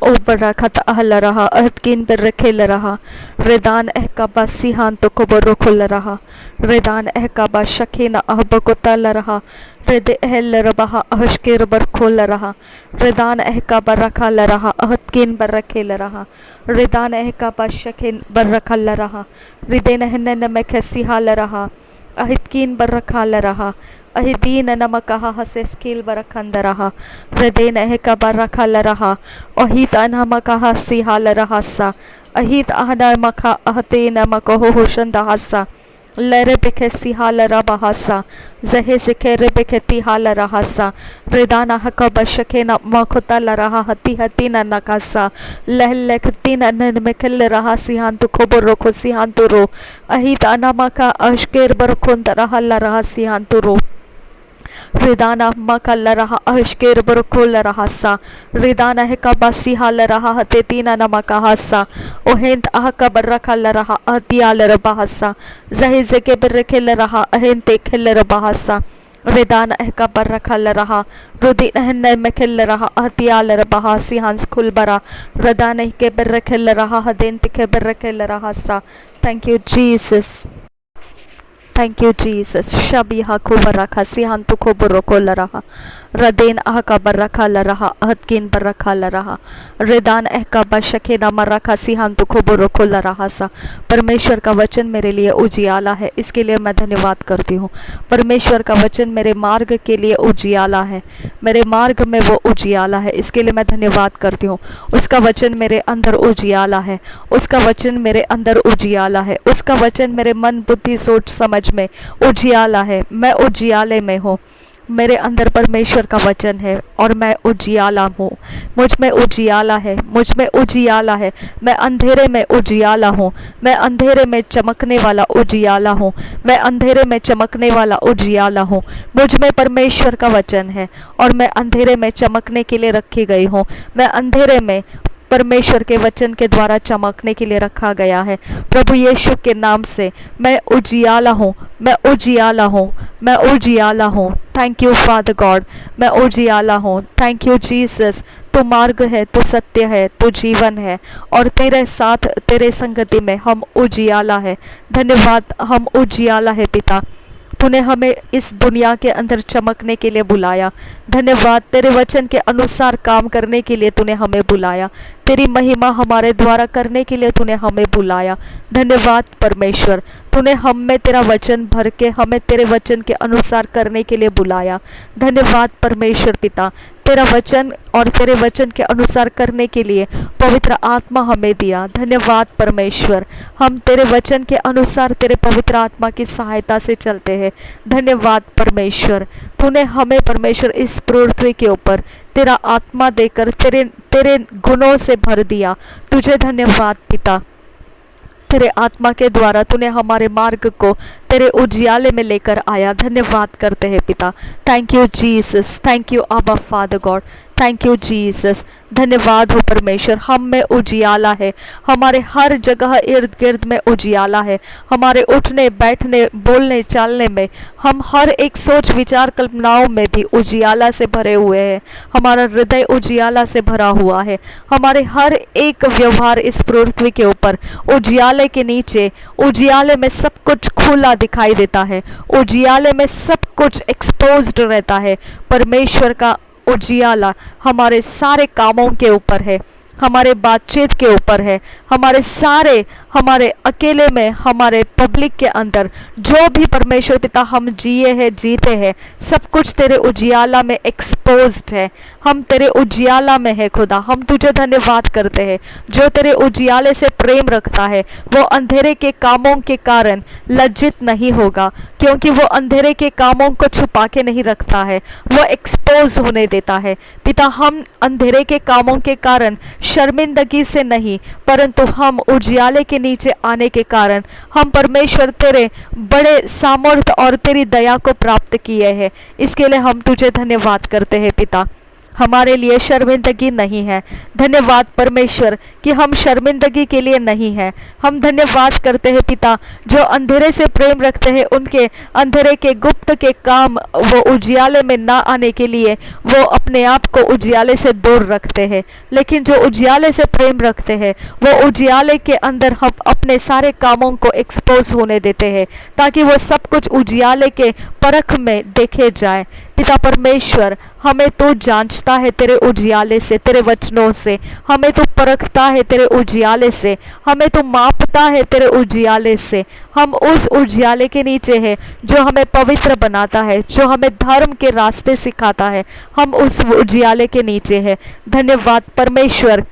O barakat ahlara atkin berekellera redan ehkaba sihan to koborokholera redan ehkaba shakina ahbakotallera rede ehellera ahshkir barkholera redan ehkaba rakhalera atkin berekellera redan ehkaba shakin berekellera riden ehnen mekesi halera ahitkin berekellera अहिदीन नमकहा हसेस्किल बरखंदरहा रदेन ehka बरखलरहा अहित अनमकहा सिहालरहसा अहित अहनमका अहते नमकहो होशंदहसा लरे बेखे सिहालरा बहसा जहे सिखेरे बेखे तिहालरहसा रेदाना हक बशके न मखता लरहा हति हति न नकसा लहलखति न मेखल रहा सिहांतु खबर रखो सिहांतु रो अहित अनमका अशकेर बरखंदरहा लरहा सिहांतु रो रिदाना मकल्लरहा अहश्केर बरकोल्लरहसा रिदाना है कबासी हालरहा हतेतीना नमकहसा ओहेंत अहका बरखल्लरहा अतियालरबहसा जहे जके बरखेलरहा अहेंते खेलरबहसा रिदाना अहका बरखल्लरहा रुदिन हन्ने मेखेलरहा अतियालरबहसी हंस खुलबरा रिदाना के बरखेलरहा हदेंते के बरखेलरहसा thank you Jesus Thank you, Jesus. Shabiha kubaraka sihantu kuburoko laraha. Radin ahka baraka laraha. Atkin baraka laraha. Redan ehka बशकेना मरखा सिहांतु खुबुरुको लरहा सा। परमेश्वर का वचन मेरे लिए उजियाला है, इसके लिए मैं धन्यवाद करती हूँ। परमेश्वर का वचन मेरे मार्ग के लिए उजियाला है, मेरे मार्ग में वो उजियाला है, इसके लिए मैं धन्यवाद करती हूँ। उसका वचन मेरे अंदर उजियाला है, उसका वचन मेरे अंदर उजियाला है, उसका वचन मेरे मन बुद्धि सोच समझ में उजियाला है। मैं उजियाले में हूँ, मेरे अंदर परमेश्वर का वचन है और मैं उजियाला हूँ। मुझ में उजियाला है, मुझ में उजियाला है। मैं अंधेरे में उजियाला हूँ, मैं अंधेरे में चमकने वाला उजियाला हूँ, मैं अंधेरे में चमकने वाला उजियाला हूँ। मुझ में परमेश्वर का वचन है और मैं अंधेरे में चमकने के लिए रखी गई हूँ। मैं अंधेरे में परमेश्वर के वचन के द्वारा चमकने के लिए रखा गया है। प्रभु यीशु के नाम से मैं उजियाला हूँ, मैं उजियाला हूँ, मैं उजियाला हूँ। थैंक यू फादर गॉड, मैं उजियाला हूँ। Thank you Jesus. तू मार्ग है, तू सत्य है, तू जीवन है और तेरे साथ तेरे संगति में हम उजियाला है। धन्यवाद, हम उजियाला है पिता। तूने हमें इस दुनिया के अंदर चमकने के लिए बुलाया। धन्यवाद, तेरे वचन के अनुसार काम करने के लिए तूने हमें बुलाया, तेरी महिमा हमारे द्वारा करने के लिए तूने हमें बुलाया। धन्यवाद परमेश्वर, तूने हम में तेरा वचन भर के हमें तेरे वचन के अनुसार करने के लिए बुलाया। धन्यवाद परमेश्वर पिता, तेरा वचन और तेरे वचन के अनुसार करने के लिए पवित्र आत्मा हमें दिया। धन्यवाद परमेश्वर, हम तेरे वचन के अनुसार तेरे पवित्र आत्मा की सहायता से चलते हैं। धन्यवाद परमेश्वर, तूने हमें परमेश्वर इस पृथ्वी के ऊपर तेरा आत्मा देकर तेरे गुणों से भर दिया। तुझे धन्यवाद पिता, तेरे आत्मा के द्वारा तूने हमारे मार्ग को तेरे उजियाले में लेकर आया। धन्यवाद करते हैं पिता। Thank you Jesus, thank you Abba Father God, thank you Jesus. धन्यवाद हो परमेश्वर, हम में उजियाला है, हमारे हर जगह इर्द गिर्द में उजियाला है। हमारे उठने बैठने बोलने चालने में, हम हर एक सोच विचार कल्पनाओं में भी उजियाला से भरे हुए हैं। हमारा हृदय उजियाला से भरा हुआ है। हमारे हर एक व्यवहार इस पृथ्वी के ऊपर उजियाले के नीचे, उजियाले में सब कुछ खुला दिखाई देता है, उजियाले में सब कुछ एक्सपोज्ड रहता है। परमेश्वर का उजियाला हमारे सारे कामों के ऊपर है, हमारे बातचीत के ऊपर है, हमारे अकेले में, हमारे पब्लिक के अंदर जो भी परमेश्वर पिता हम जिए हैं जीते हैं, सब कुछ तेरे उजियाला में एक्सपोज्ड है। हम तेरे उजियाला में है खुदा। हम तुझे धन्यवाद करते हैं। जो तेरे उजियाले से प्रेम रखता है वो अंधेरे के कामों के कारण लज्जित नहीं होगा, क्योंकि वो अंधेरे के कामों को छुपा के नहीं रखता है, वो एक्सपोज होने देता है। पिता, हम अंधेरे के कामों के कारण शर्मिंदगी से नहीं, परंतु हम उजियाले के नीचे आने के कारण हम परमेश्वर तेरे बड़े सामर्थ और तेरी दया को प्राप्त किए हैं। इसके लिए हम तुझे धन्यवाद करते हैं पिता। हमारे लिए शर्मिंदगी नहीं है। धन्यवाद परमेश्वर कि हम शर्मिंदगी के लिए नहीं है। हम धन्यवाद करते हैं पिता, जो अंधेरे से प्रेम रखते हैं उनके अंधेरे के गुप्त के काम वो उजियाले में ना आने के लिए वो अपने आप को उजियाले से दूर रखते हैं। लेकिन जो उजियाले से प्रेम रखते हैं वो उजियाले के अंदर हम अपने सारे कामों को एक्सपोज होने देते हैं, ताकि वो सब कुछ उजियाले के परख में देखे जाए। पिता परमेश्वर, हमें तू जांचता है तेरे उजियाले से, तेरे वचनों से हमें तू परखता है, तेरे उजियाले से हमें तू मापता है, तेरे उजियाले से। हम उस उजियाले के नीचे है जो हमें पवित्र बनाता है, जो हमें धर्म के रास्ते सिखाता है। हम उस उजियाले के नीचे है। धन्यवाद परमेश्वर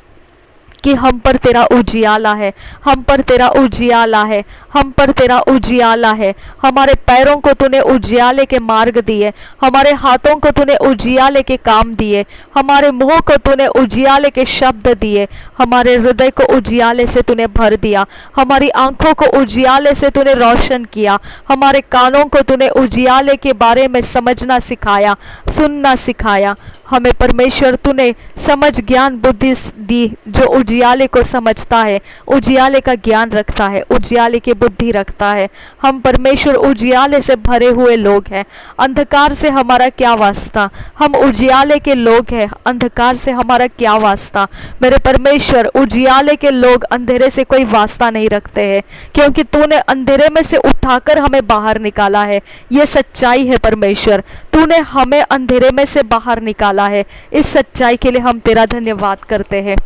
कि हम पर तेरा उजियाला है, हम पर तेरा उजियाला है, हम पर तेरा उजियाला है। हमारे पैरों को तूने उजियाले के मार्ग दिए, हमारे हाथों को तूने उजियाले के काम दिए, हमारे मुंह को तूने उजियाले के शब्द दिए, हमारे हृदय को उजियाले से तूने भर दिया, हमारी आंखों को उजियाले से तूने रोशन किया, हमारे कानों को तूने उजियाले के बारे में समझना सिखाया, सुनना सिखाया। हमें परमेश्वर तूने समझ ज्ञान बुद्धि दी, जो उजियाले को समझता है, उजियाले का ज्ञान रखता है, उजियाले की बुद्धि रखता है। हम परमेश्वर उजियाले से भरे हुए लोग हैं। अंधकार से हमारा क्या वास्ता, हम उजियाले के लोग हैं, अंधकार से हमारा क्या वास्ता। मेरे परमेश्वर, उजियाले के लोग अंधेरे से कोई वास्ता नहीं रखते हैं, क्योंकि तूने अंधेरे में से उठाकर हमें बाहर निकाला है। ये सच्चाई है परमेश्वर, तूने हमें अंधेरे में से बाहर निकाला है। इस सच्चाई के लिए हम तेरा धन्यवाद करते हैं।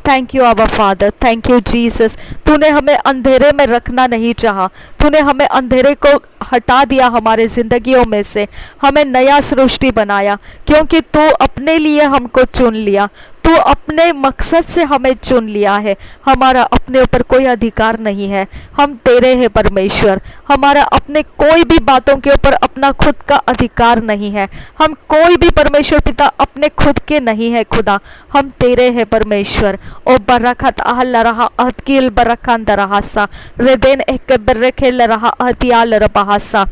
Thank you our father, thank you Jesus. तूने हमें अंधेरे में रखना नहीं चाहा, तूने हमें अंधेरे को हटा दिया हमारे जिंदगियों में से, हमें नया सृष्टि बनाया, क्योंकि तू अपने लिए हमको चुन लिया, तू अपने मकसद से हमें चुन लिया है। हमारा अपने ऊपर कोई अधिकार नहीं है, हम तेरे हैं परमेश्वर। हमारा अपने कोई भी बातों के ऊपर अपना खुद का अधिकार नहीं है। हम कोई भी परमेश्वर पिता अपने खुद के नहीं है खुदा, हम तेरे हैं परमेश्वर। ओ बरकत आहल रहा अहतकील बरकंद रहा सा रेदेन एक बरखेल रहा अहतियाल रबासा।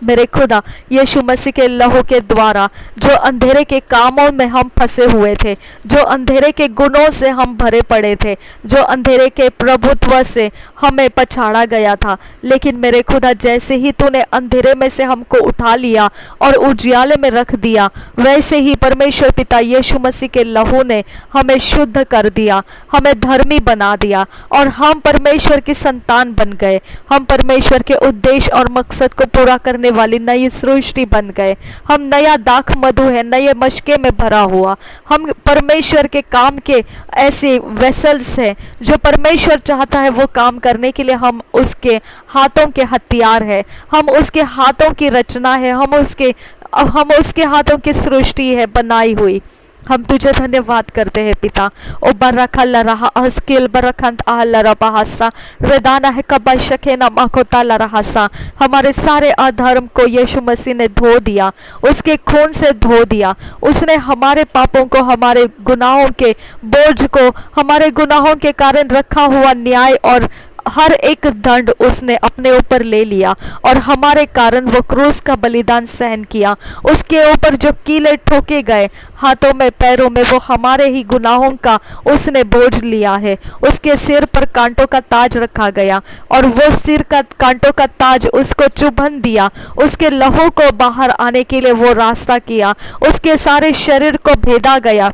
मेरे खुदा, यीशु मसीह के लहू के द्वारा जो अंधेरे के कामों में हम फंसे हुए थे, जो अंधेरे के गुणों से हम भरे पड़े थे, जो अंधेरे के प्रभुत्व से हमें पछाड़ा गया था, लेकिन मेरे खुदा जैसे ही तूने अंधेरे में से हमको उठा लिया और उजियाले में रख दिया, वैसे ही परमेश्वर पिता यीशु मसीह के लहू ने हमें शुद्ध कर दिया, हमें धर्मी बना दिया और हम परमेश्वर की संतान बन गए। हम परमेश्वर के उद्देश्य और मकसद को पूरा करने वाली नई सृष्टि बन गए। हम नया दाख मधु है, नए मशके में भरा हुआ। हम परमेश्वर के काम के ऐसे वेसल्स हैं, जो परमेश्वर चाहता है वो काम करने के लिए हम उसके हाथों के हथियार है, हम उसके हाथों की रचना है, हम उसके हाथों की सृष्टि है बनाई हुई। हम तुझे धन्यवाद करते हैं पिता। ओ बरखल रहा अस्किल बरखंत आहल रबासा रेदाना है कबा शकेना माकोता लरहासा। हमारे सारे अधर्म को यीशु मसीह ने धो दिया, उसके खून से धो दिया। उसने हमारे पापों को, हमारे गुनाहों के बोझ को, हमारे गुनाहों के कारण रखा हुआ न्याय और हर एक दंड उसने अपने ऊपर ले लिया और हमारे कारण वो क्रूस का बलिदान सहन किया। उसके ऊपर जो कीले ठोके गए हाथों में पैरों में, वो हमारे ही गुनाहों का उसने बोझ लिया है। उसके सिर पर कांटों का ताज रखा गया और वो सिर का कांटों का ताज उसको चुभन दिया। उसके लहू को बाहर आने के लिए वो रास्ता किया, उसके सारे शरीर को भेदा गया,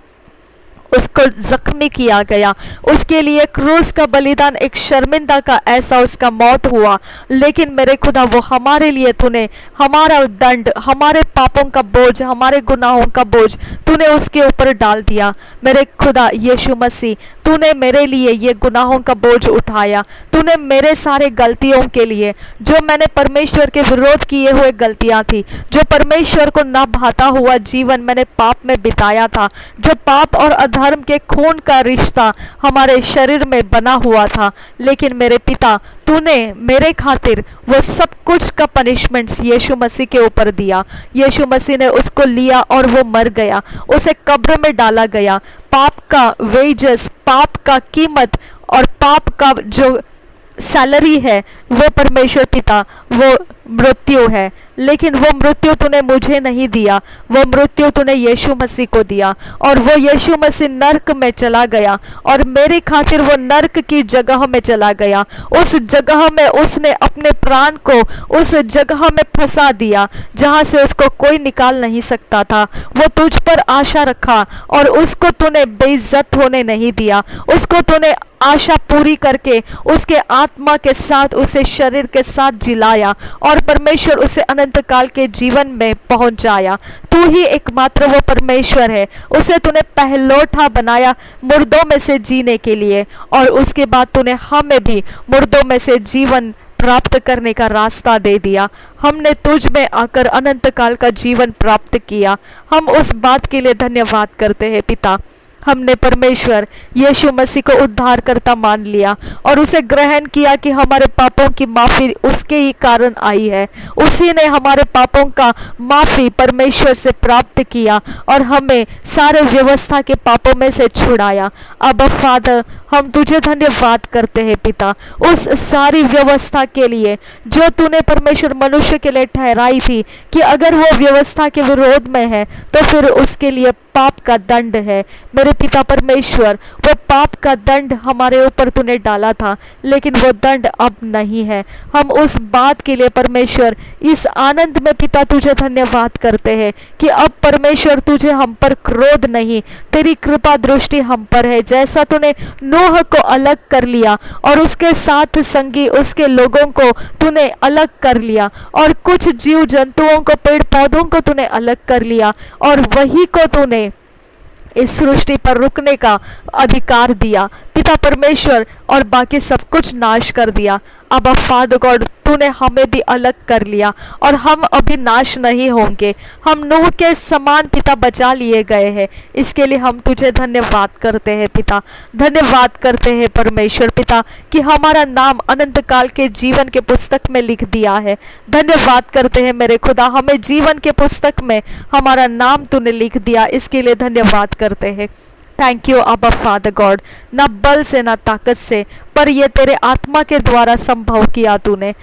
उसको जख्मी किया गया। उसके लिए क्रूस का बलिदान एक शर्मिंदा का ऐसा उसका मौत हुआ। लेकिन मेरे खुदा वो हमारे लिए तूने हमारा दंड, हमारे पापों का बोझ, हमारे गुनाहों का बोझ तूने उसके ऊपर डाल दिया। मेरे खुदा यीशु मसीह, तूने मेरे लिए ये गुनाहों का बोझ उठाया। तूने मेरे सारे गलतियों के लिए, जो मैंने परमेश्वर के विरोध किए हुए गलतियां थी, जो परमेश्वर को ना भाता हुआ जीवन मैंने पाप में बिताया था, जो पाप और धर्म के खून का रिश्ता हमारे शरीर में बना हुआ था, लेकिन मेरे पिता तूने मेरे खातिर वो सब कुछ का पनिशमेंट्स यीशु मसीह के ऊपर दिया। यीशु मसीह ने उसको लिया और वो मर गया, उसे कब्र में डाला गया। पाप का वेजेस, पाप का कीमत और पाप का जो सैलरी है वो परमेश्वर पिता वो मृत्यु है, लेकिन वो मृत्यु तूने मुझे नहीं दिया, वो मृत्यु तूने यीशु मसीह को दिया। और वो यीशु मसीह नर्क में चला गया और मेरी खातिर वो नर्क की जगह में चला गया। उस जगह में उसने अपने प्राण को उस जगह में फंसा दिया जहां से उसको कोई निकाल नहीं सकता था। वो तुझ पर आशा रखा और उसको तूने बेइज्जत होने नहीं दिया। उसको तूने आशा पूरी करके उसके आत्मा के साथ, उसे शरीर के साथ जिलाया और परमेश्वर उसे अनंत काल के जीवन में पहुंचाया। तू ही एकमात्र वो परमेश्वर है। उसे तूने पहलौठा बनाया मुर्दों में से जीने के लिए, और उसके बाद तूने हमें भी मुर्दों में से जीवन प्राप्त करने का रास्ता दे दिया। हमने तुझ में आकर अनंत काल का जीवन प्राप्त किया। हम उस बात के लिए धन्यवाद करते हैं पिता। हमने परमेश्वर यीशु मसीह को उद्धारकर्ता मान लिया और उसे ग्रहण किया कि हमारे पापों की माफ़ी उसके ही कारण आई है। उसी ने हमारे पापों का माफ़ी परमेश्वर से प्राप्त किया और हमें सारे व्यवस्था के पापों में से छुड़ाया। अब फादर, हम तुझे धन्यवाद करते हैं पिता, उस सारी व्यवस्था के लिए जो तूने परमेश्वर मनुष्य के लिए ठहराई थी कि अगर वो व्यवस्था के विरोध में है तो फिर उसके लिए पाप का दंड है। मेरे पिता परमेश्वर, वो पाप का दंड हमारे ऊपर तूने डाला था, लेकिन वो दंड अब नहीं है। हम उस बात के लिए परमेश्वर इस आनंद में पिता तुझे धन्यवाद करते हैं कि अब परमेश्वर तुझे हम पर क्रोध नहीं, तेरी कृपा दृष्टि हम पर है। जैसा तूने नूह को अलग कर लिया और उसके साथ संगी उसके लोगों को तूने अलग कर लिया, और कुछ जीव जंतुओं को, पेड़ पौधों को तूने अलग कर लिया, और वही को तूने इस सृष्टि पर रुकने का अधिकार दिया पिता परमेश्वर, और बाकी सब कुछ नाश कर दिया। अब फादर गॉड, तूने हमें भी अलग कर लिया और हम अभी नाश नहीं होंगे। हम नूह के समान पिता बचा लिए गए हैं। इसके लिए हम तुझे धन्यवाद करते हैं पिता। धन्यवाद करते हैं परमेश्वर पिता कि हमारा नाम अनंत काल के जीवन के पुस्तक में लिख दिया है। धन्यवाद करते हैं मेरे खुदा, हमें जीवन के पुस्तक में हमारा नाम तूने लिख दिया। इसके लिए धन्यवाद करते हैं। थैंक यू अबा फादर गॉड। ना बल से ना ताकत से, पर ये तेरे आत्मा के द्वारा संभव किया तूने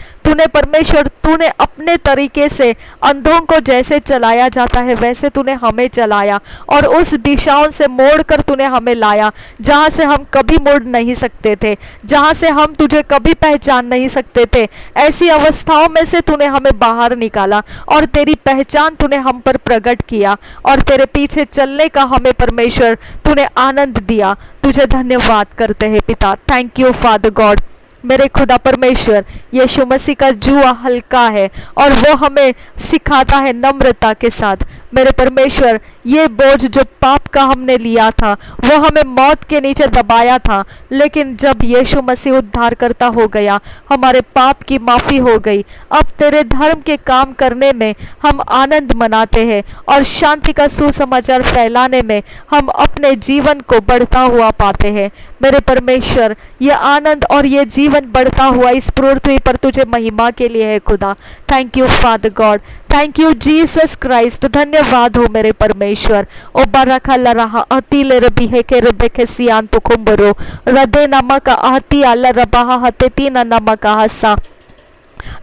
परमेश्वर। तूने अपने तरीके से अंधों को जैसे चलाया जाता है वैसे तूने हमें चलाया, और उस दिशाओं से मोड़ कर तूने हमें लाया जहाँ से हम कभी मुड़ नहीं सकते थे, जहाँ से हम तुझे कभी पहचान नहीं सकते थे। ऐसी अवस्थाओं में से तूने हमें बाहर निकाला और तेरी पहचान तूने हम पर प्रकट किया, और तेरे पीछे चलने का हमें परमेश्वर तूने आनंद दिया। तुझे धन्यवाद करते हैं पिता। Thank you Father God. मेरे खुदा परमेश्वर, यीशु मसीह का जुआ हल्का है और वो हमें सिखाता है नम्रता के साथ। मेरे परमेश्वर, ये बोझ जो पाप का हमने लिया था वो हमें मौत के नीचे दबाया था, लेकिन जब यीशु मसीह उद्धारकर्ता हो गया, हमारे पाप की माफ़ी हो गई। अब तेरे धर्म के काम करने में हम आनंद मनाते हैं और शांति का सुसमाचार फैलाने में हम अपने जीवन को बढ़ता हुआ पाते हैं। मेरे परमेश्वर, ये आनंद और ये जीवन बढ़ता हुआ इस पृथ्वी पर तुझे महिमा के लिए है खुदा। Thank you Father God. Thank you Jesus Christ. धन्यवाद हो मेरे परमेश्वर। ओ बरखा लरहा अतिले रबी है के रबे के सियान तो कुंबरो रदे नमक आहती अल्ला रबाहा हते तीन नमक हसा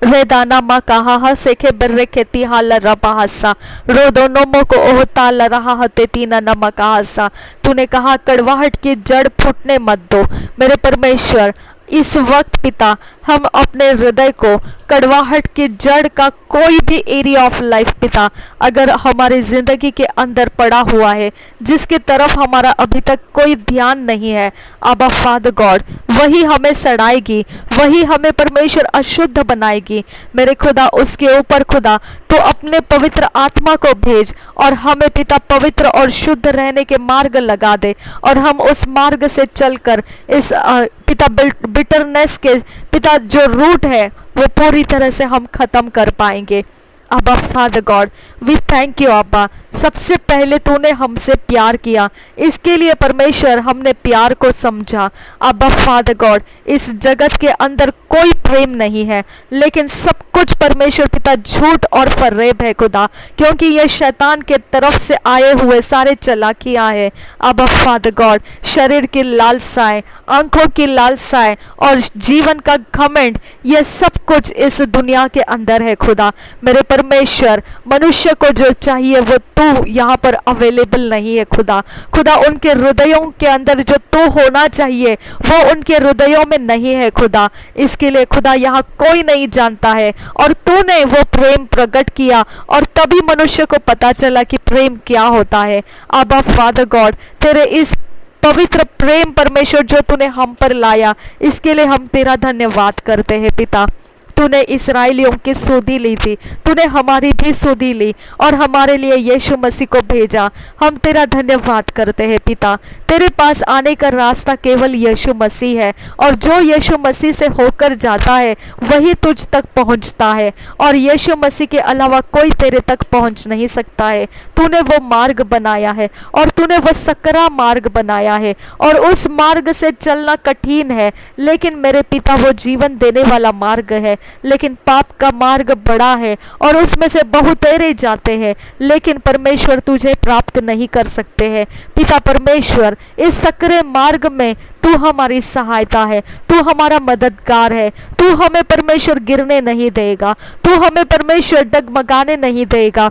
रेदाना मा कहा हा सेखे बर्रे खेती हाल रबा हसा रो दोनों मो को ओहता ल रहा हते तीन नमक हसा। तूने कहा कड़वाहट की जड़ फूटने मत दो। मेरे परमेश्वर, इस वक्त पिता हम अपने हृदय को कड़वाहट की जड़ का कोई भी एरिया ऑफ लाइफ पिता अगर हमारी ज़िंदगी के अंदर पड़ा हुआ है जिसकी तरफ हमारा अभी तक कोई ध्यान नहीं है, अबा फादर गॉड, वही हमें सड़ाएगी, वही हमें परमेश्वर अशुद्ध बनाएगी। मेरे खुदा, उसके ऊपर खुदा तो अपने पवित्र आत्मा को भेज और हमें पिता पवित्र और शुद्ध रहने के मार्ग लगा दे, और हम उस मार्ग से चलकर इस पिता बिटरनेस के पिता जो रूट है वो पूरी तरह से हम खत्म कर पाएंगे। अब्बा father God, we thank you अब्बा। सबसे पहले तूने हमसे प्यार किया, इसके लिए परमेश्वर हमने प्यार को समझा। अब्बा फादर गॉड, इस जगत के अंदर कोई प्रेम नहीं है, लेकिन सब कुछ परमेश्वर पिता झूठ और फरेब है खुदा, क्योंकि ये शैतान के तरफ से आए हुए सारे चालाकियां हैं। अब फादर गॉड, शरीर की लालसाएं, आंखों की लालसाएं और जीवन का घमंड, ये सब कुछ इस दुनिया के अंदर है खुदा। मेरे परमेश्वर, मनुष्य को जो चाहिए वो तू यहाँ पर अवेलेबल नहीं है खुदा। खुदा, उनके हृदयों के अंदर जो तू होना चाहिए वो उनके हृदयों में नहीं है खुदा। इसके लिए खुदा यहाँ कोई नहीं जानता है, और तूने वो प्रेम प्रकट किया और तभी मनुष्य को पता चला कि प्रेम क्या होता है। अब फादर गॉड, तेरे इस पवित्र प्रेम परमेश्वर जो तूने हम पर लाया, इसके लिए हम तेरा धन्यवाद करते हैं पिता। तूने इस्राएलियों की सुधि ली थी, तूने हमारी भी सुधि ली और हमारे लिए यीशु मसीह को भेजा। हम तेरा धन्यवाद करते हैं पिता। तेरे पास आने का रास्ता केवल यीशु मसीह है, और जो यीशु मसीह से होकर जाता है वही तुझ तक पहुंचता है, और यीशु मसीह के अलावा कोई तेरे तक पहुंच नहीं सकता है। तूने वो मार्ग बनाया है, और तूने वो सकरा मार्ग बनाया है, और उस मार्ग से चलना कठिन है, लेकिन मेरे पिता वो जीवन देने वाला मार्ग है। लेकिन पाप का मार्ग बड़ा है और उसमें से बहुतेरे जाते हैं, लेकिन परमेश्वर तुझे प्राप्त नहीं कर सकते हैं। पिता परमेश्वर, इस सकरे मार्ग में तू हमारी सहायता है, तू हमारा मददगार है। तू हमें परमेश्वर गिरने नहीं देगा, तू हमें परमेश्वर डगमगाने नहीं देगा।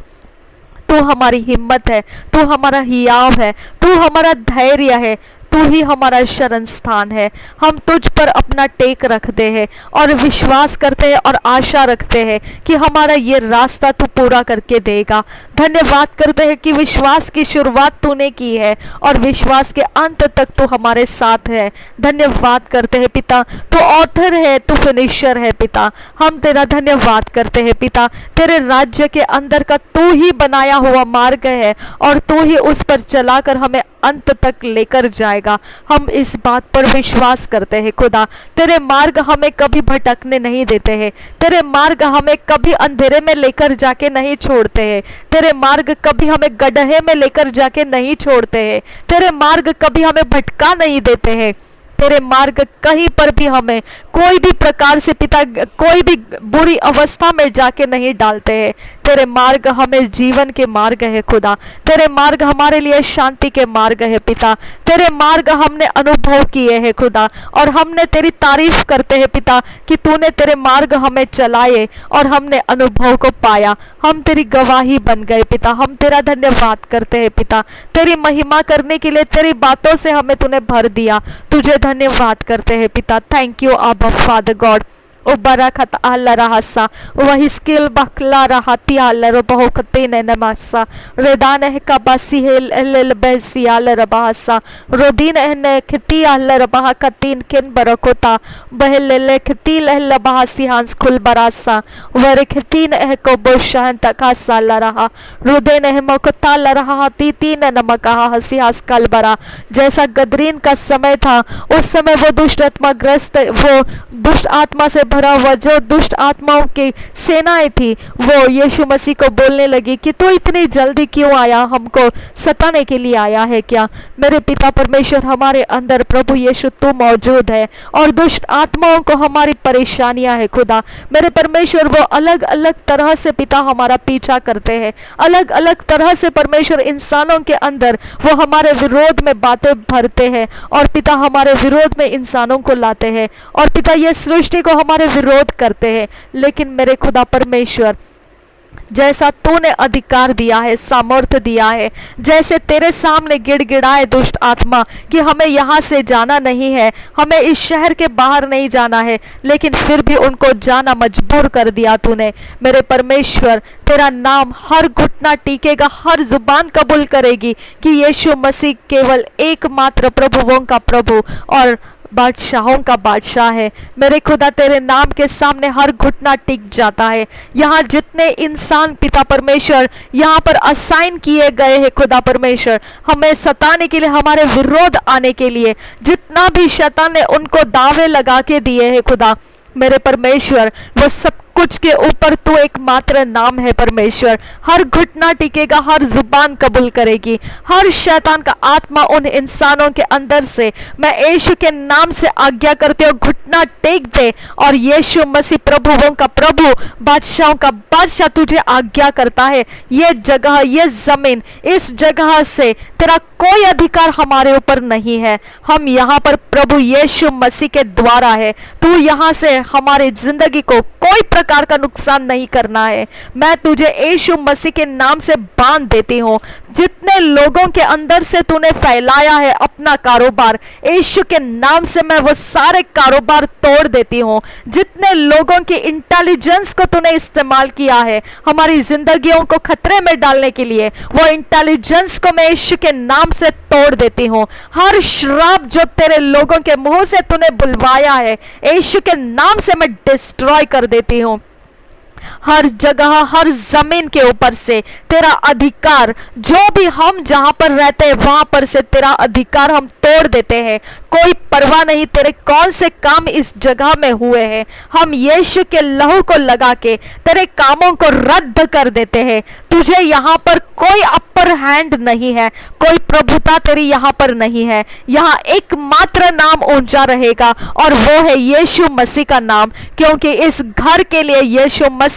तू हमारी हिम्मत है, तू हमारा हियाव है, तू हमारा धैर्य है, तू ही हमारा शरण स्थान है। हम तुझ पर अपना टेक रखते हैं और विश्वास करते हैं और आशा रखते हैं कि हमारा ये रास्ता तू पूरा करके देगा। धन्यवाद करते हैं कि विश्वास की शुरुआत तूने की है और विश्वास के अंत तक तू हमारे साथ है। धन्यवाद करते हैं पिता, तू ऑथर है, तू फिनिशर है पिता। हम तेरा धन्यवाद करते हैं पिता। तेरे राज्य के अंदर का तू ही बनाया हुआ मार्ग है, और तू ही उस पर चलाकर हमें अंत तक लेकर जाएगा। हम इस बात पर विश्वास करते हैं खुदा। तेरे मार्ग हमें कभी भटकने नहीं देते हैं, तेरे मार्ग हमें कभी अंधेरे में लेकर जाके नहीं छोड़ते हैं, तेरे मार्ग कभी हमें गड्ढे में लेकर जाके नहीं छोड़ते हैं, तेरे मार्ग कभी हमें भटका नहीं देते हैं। तेरे मार्ग कहीं पर भी हमें कोई भी प्रकार से पिता कोई भी बुरी अवस्था में जाके नहीं डालते हैं। तेरे मार्ग हमें जीवन के मार्ग है खुदा। तेरे मार्ग हमारे लिए शांति के मार्ग है पिता। तेरे मार्ग हमने अनुभव किए हैं खुदा, और हमने तेरी तारीफ करते हैं पिता कि तूने तेरे मार्ग हमें चलाए और हमने अनुभव को पाया। हम तेरी गवाही बन गए पिता। हम तेरा धन्यवाद करते हैं पिता। तेरी महिमा करने के लिए तेरी बातों से हमें तूने भर दिया। तुझे धन्यवाद करते हैं पिता। Thank you Abba Father God. O barakat Allah rahasa, वही स्किल बखला रहती Allah बहुकते ने नमासा, रेदान है कबासी है ल बेसी Allah रबासा, रोदीन है खती Allah रबाह कतीन किन बरकोता, बहल ले खती लह बहासी हांस खुल बरासा, वर खतीन है को बोशान तकासा Allah रहा, रुदेन है मौकता Allah रहा तीन नमका हसी हास कल बरा। जैसा गदरीन का समय था, उस समय वो दुष्ट आत्मा ग्रस्त, वो दुष्ट आत्मा से भरा हुआ जो दुष्ट आत्माओं की सेनाएं थी, वो यीशु मसीह को बोलने लगी कि तू इतनी जल्दी क्यों आया, हमको सताने के लिए आया है क्या? मेरे पिता परमेश्वर, हमारे अंदर प्रभु यीशु तू मौजूद है, और दुष्ट आत्माओं को हमारी परेशानियां है खुदा। मेरे परमेश्वर, वो अलग अलग तरह से पिता हमारा पीछा करते हैं, अलग अलग तरह से परमेश्वर इंसानों के अंदर वो हमारे विरोध में बातें भरते हैं, और पिता हमारे विरोध में इंसानों को लाते हैं, और पिता ये सृष्टि को हमारे विरोध करते हैं। लेकिन मेरे खुदा परमेश्वर, जैसा तूने अधिकार दिया है, सामर्थ्य दिया है, जैसे तेरे सामने गिड़गिड़ाए दुष्ट आत्मा कि हमें यहाँ से जाना नहीं है, हमें इस शहर के बाहर नहीं जाना है, लेकिन फिर भी उनको जाना मजबूर कर दिया तूने। मेरे परमेश्वर, तेरा नाम हर घुटना टीकेगा, हर जुबान कबूल करेगी कि यीशु मसीह केवल एकमात्र प्रभुओं का प्रभु और बादशाहों का बादशाह है। मेरे खुदा, तेरे नाम के सामने हर घुटना टिक जाता है। यहाँ जितने इंसान पिता परमेश्वर यहाँ पर असाइन किए गए हैं खुदा परमेश्वर, हमें सताने के लिए, हमारे विरोध आने के लिए, जितना भी शैतान ने उनको दावे लगा के दिए हैं खुदा, मेरे परमेश्वर, वो सब कुछ के ऊपर तू एकमात्र नाम है परमेश्वर। हर घुटना टिकेगा, हर जुबान कबूल करेगी, हर शैतान का आत्मा उन इंसानों के अंदर से मैं यीशु के नाम से आज्ञा करते हो घुटना टेक दे। और यीशु मसीह प्रभुओं का प्रभु, बादशाहों का बादशाह तुझे आज्ञा करता है, ये जगह, ये जमीन, इस जगह से तेरा कोई अधिकार हमारे ऊपर नहीं है। हम यहाँ पर प्रभु यीशु मसीह के द्वारा है। तू यहाँ से हमारी जिंदगी को कोई प्रकार का नुकसान नहीं करना है। मैं तुझे यीशु मसीह के नाम से बांध देती हूँ। जितने लोगों के अंदर से तूने फैलाया है अपना कारोबार, यीशु के नाम से मैं वो सारे कारोबार तोड़ देती हूँ। जितने लोगों की इंटेलिजेंस को तूने इस्तेमाल किया है हमारी जिंदगियों को खतरे में डालने के लिए, वो इंटेलिजेंस को मैं यीशु के नाम से तोड़ देती हूँ। हर श्राप जो तेरे लोगों के मुंह से तूने बुलवाया है यीशु के नाम से मैं डिस्ट्रॉय कर देती हूँ। हर जगह, हर जमीन के ऊपर से तेरा अधिकार, जो भी हम जहां पर रहते हैं वहां पर से तेरा अधिकार हम तोड़ देते हैं। कोई परवाह नहीं तेरे कौन से काम इस जगह में हुए हैं, हम यीशु के लहू को लगा के तेरे कामों को रद्द कर देते हैं। तुझे यहाँ पर कोई अपर हैंड नहीं है, कोई प्रभुता तेरी यहाँ पर नहीं है। यहाँ एकमात्र नाम ऊंचा रहेगा और वो है यीशु मसीह का नाम, क्योंकि इस घर के लिए यीशु मसीह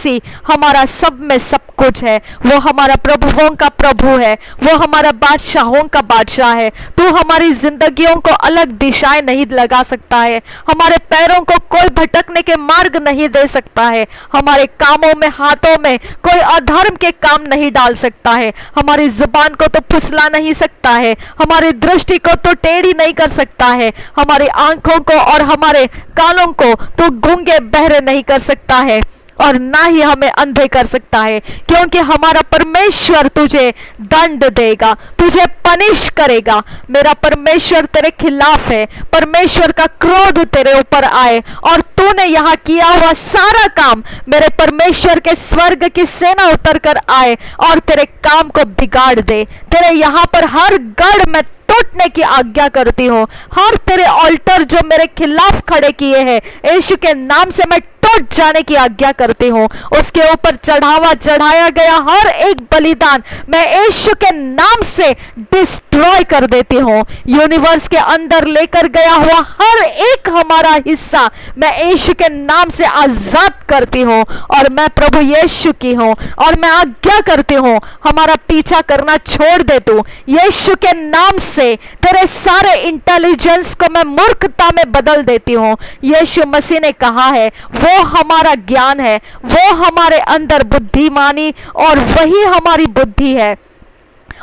हमारा सब में सब कुछ है। वो हमारा प्रभुओं का प्रभु है, वो हमारा बादशाहों का बादशाह है। तू हमारी जिंदगियों को अलग दिशाएं नहीं लगा सकता है, हमारे पैरों को कोई भटकने के मार्ग नहीं दे सकता है, हमारे कामों में, हाथों में कोई अधर्म के काम नहीं डाल सकता है, हमारी जुबान को तो फुसला नहीं सकता है, हमारी दृष्टि को तो टेढ़ी नहीं कर सकता है, हमारी आंखों को और हमारे कानों को तो गूंगे बहरे नहीं कर सकता है, और ना ही हमें अंधे कर सकता है। क्योंकि हमारा परमेश्वर तुझे दंड देगा, तुझे पनिश करेगा। मेरा परमेश्वर तेरे खिलाफ है, परमेश्वर का क्रोध तेरे ऊपर आए और तूने यहाँ किया हुआ सारा काम मेरे परमेश्वर के स्वर्ग की सेना उतर कर आए और तेरे काम को बिगाड़ दे। तेरे यहाँ पर हर गढ़ में टूटने की आज्ञा करती हूँ। हर तेरे ऑल्टर जो मेरे खिलाफ खड़े किए हैं यीशु के नाम से मैं टूट जाने की आज्ञा करती हूँ। उसके ऊपर चढ़ावा चढ़ाया गया हर एक बलिदान मैं यीशु के नाम से डिस्ट्रॉय कर देती हूँ। यूनिवर्स के अंदर लेकर गया हुआ हर एक हमारा हिस्सा मैं यीशु के नाम से आजाद करती हूँ और मैं प्रभु यीशु की हूँ और मैं आज्ञा करती हूँ हमारा पीछा करना छोड़ दे तू। यीशु के नाम से तेरे सारे इंटेलिजेंस को मैं मूर्खता में बदल देती हूँ। यीशु मसीह ने कहा है वो हमारा ज्ञान है, वो हमारे अंदर बुद्धिमानी और वही हमारी बुद्धि है।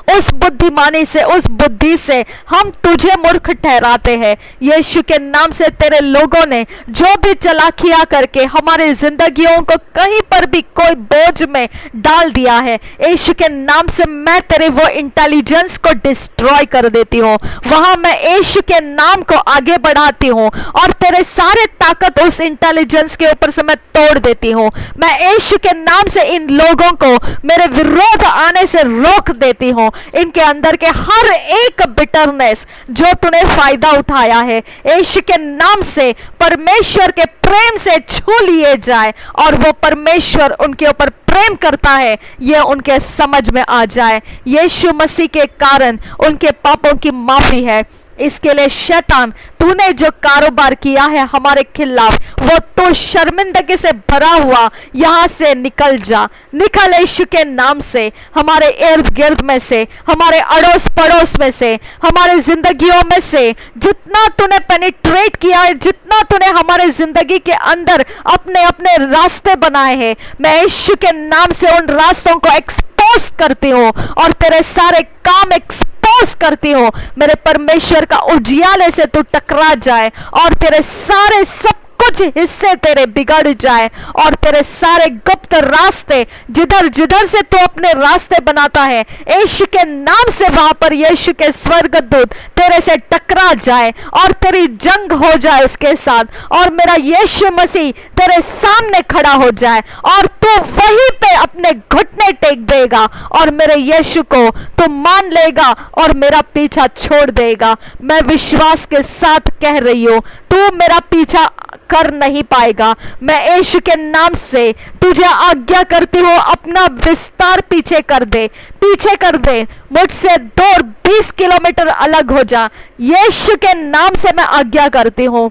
उस बुद्धिमानी से, उस बुद्धि से हम तुझे मूर्ख ठहराते हैं। यीशु के नाम से तेरे लोगों ने जो भी चालाकियां करके हमारे जिंदगियों को कहीं पर भी कोई बोझ में डाल दिया है, यीशु के नाम से मैं तेरे वो इंटेलिजेंस को डिस्ट्रॉय कर देती हूँ। वहां मैं यीशु के नाम को आगे बढ़ाती हूँ और तेरे सारे ताकत उस इंटेलिजेंस के ऊपर से मैं तोड़ देती हूँ। मैं यीशु के नाम से इन लोगों को मेरे विरोध आने से रोक देती हूँ। इनके अंदर के हर एक बिटरनेस जो तूने फायदा उठाया है यीशु के नाम से परमेश्वर के प्रेम से छू लिए जाए और वो परमेश्वर उनके ऊपर प्रेम करता है ये उनके समझ में आ जाए। यीशु मसीह के कारण उनके पापों की माफी है। इसके लिए शैतान तूने जो कारोबार किया है हमारे खिलाफ वो तो शर्मिंदगी से भरा हुआ यहाँ से निकल जा, निकल यीशु के नाम से। हमारे इर्द गिर्द में से, हमारे अड़ोस पड़ोस में से, हमारे जिंदगियों में से जितना तूने पेनिट्रेट किया है, जितना तूने हमारे जिंदगी के अंदर अपने अपने रास्ते बनाए हैं, मैं यीशु के नाम से उन रास्तों को एक्सपोज करती हूँ और तेरे सारे काम एक्सपोज करती हूँ। मेरे परमेश्वर का उजियाले से तू टकरा जाए और तेरे सारे सब कुछ हिस्से तेरे बिगड़ जाए और तेरे सारे गुप्त रास्ते जिधर जिधर से तू अपने रास्ते बनाता है यीशु के नाम से वहां पर यीशु के स्वर्गदूत तेरे से टकरा जाए और तेरी जंग हो जाए उसके साथ और मेरा यीशु मसीह तेरे सामने खड़ा हो जाए और तू वहीं पे अपने घुटने टेक देगा और मेरे यीशु को तू मान लेगा और मेरा पीछा छोड़ देगा। मैं विश्वास के साथ कह रही हूँ तू मेरा पीछा कर नहीं पाएगा। मैं यीशु के नाम से तुझे आज्ञा करती हूँ, अपना विस्तार पीछे कर दे, पीछे कर दे, मुझसे दूर 20 किलोमीटर अलग हो जा। यीशु के नाम से मैं आज्ञा करती हूँ।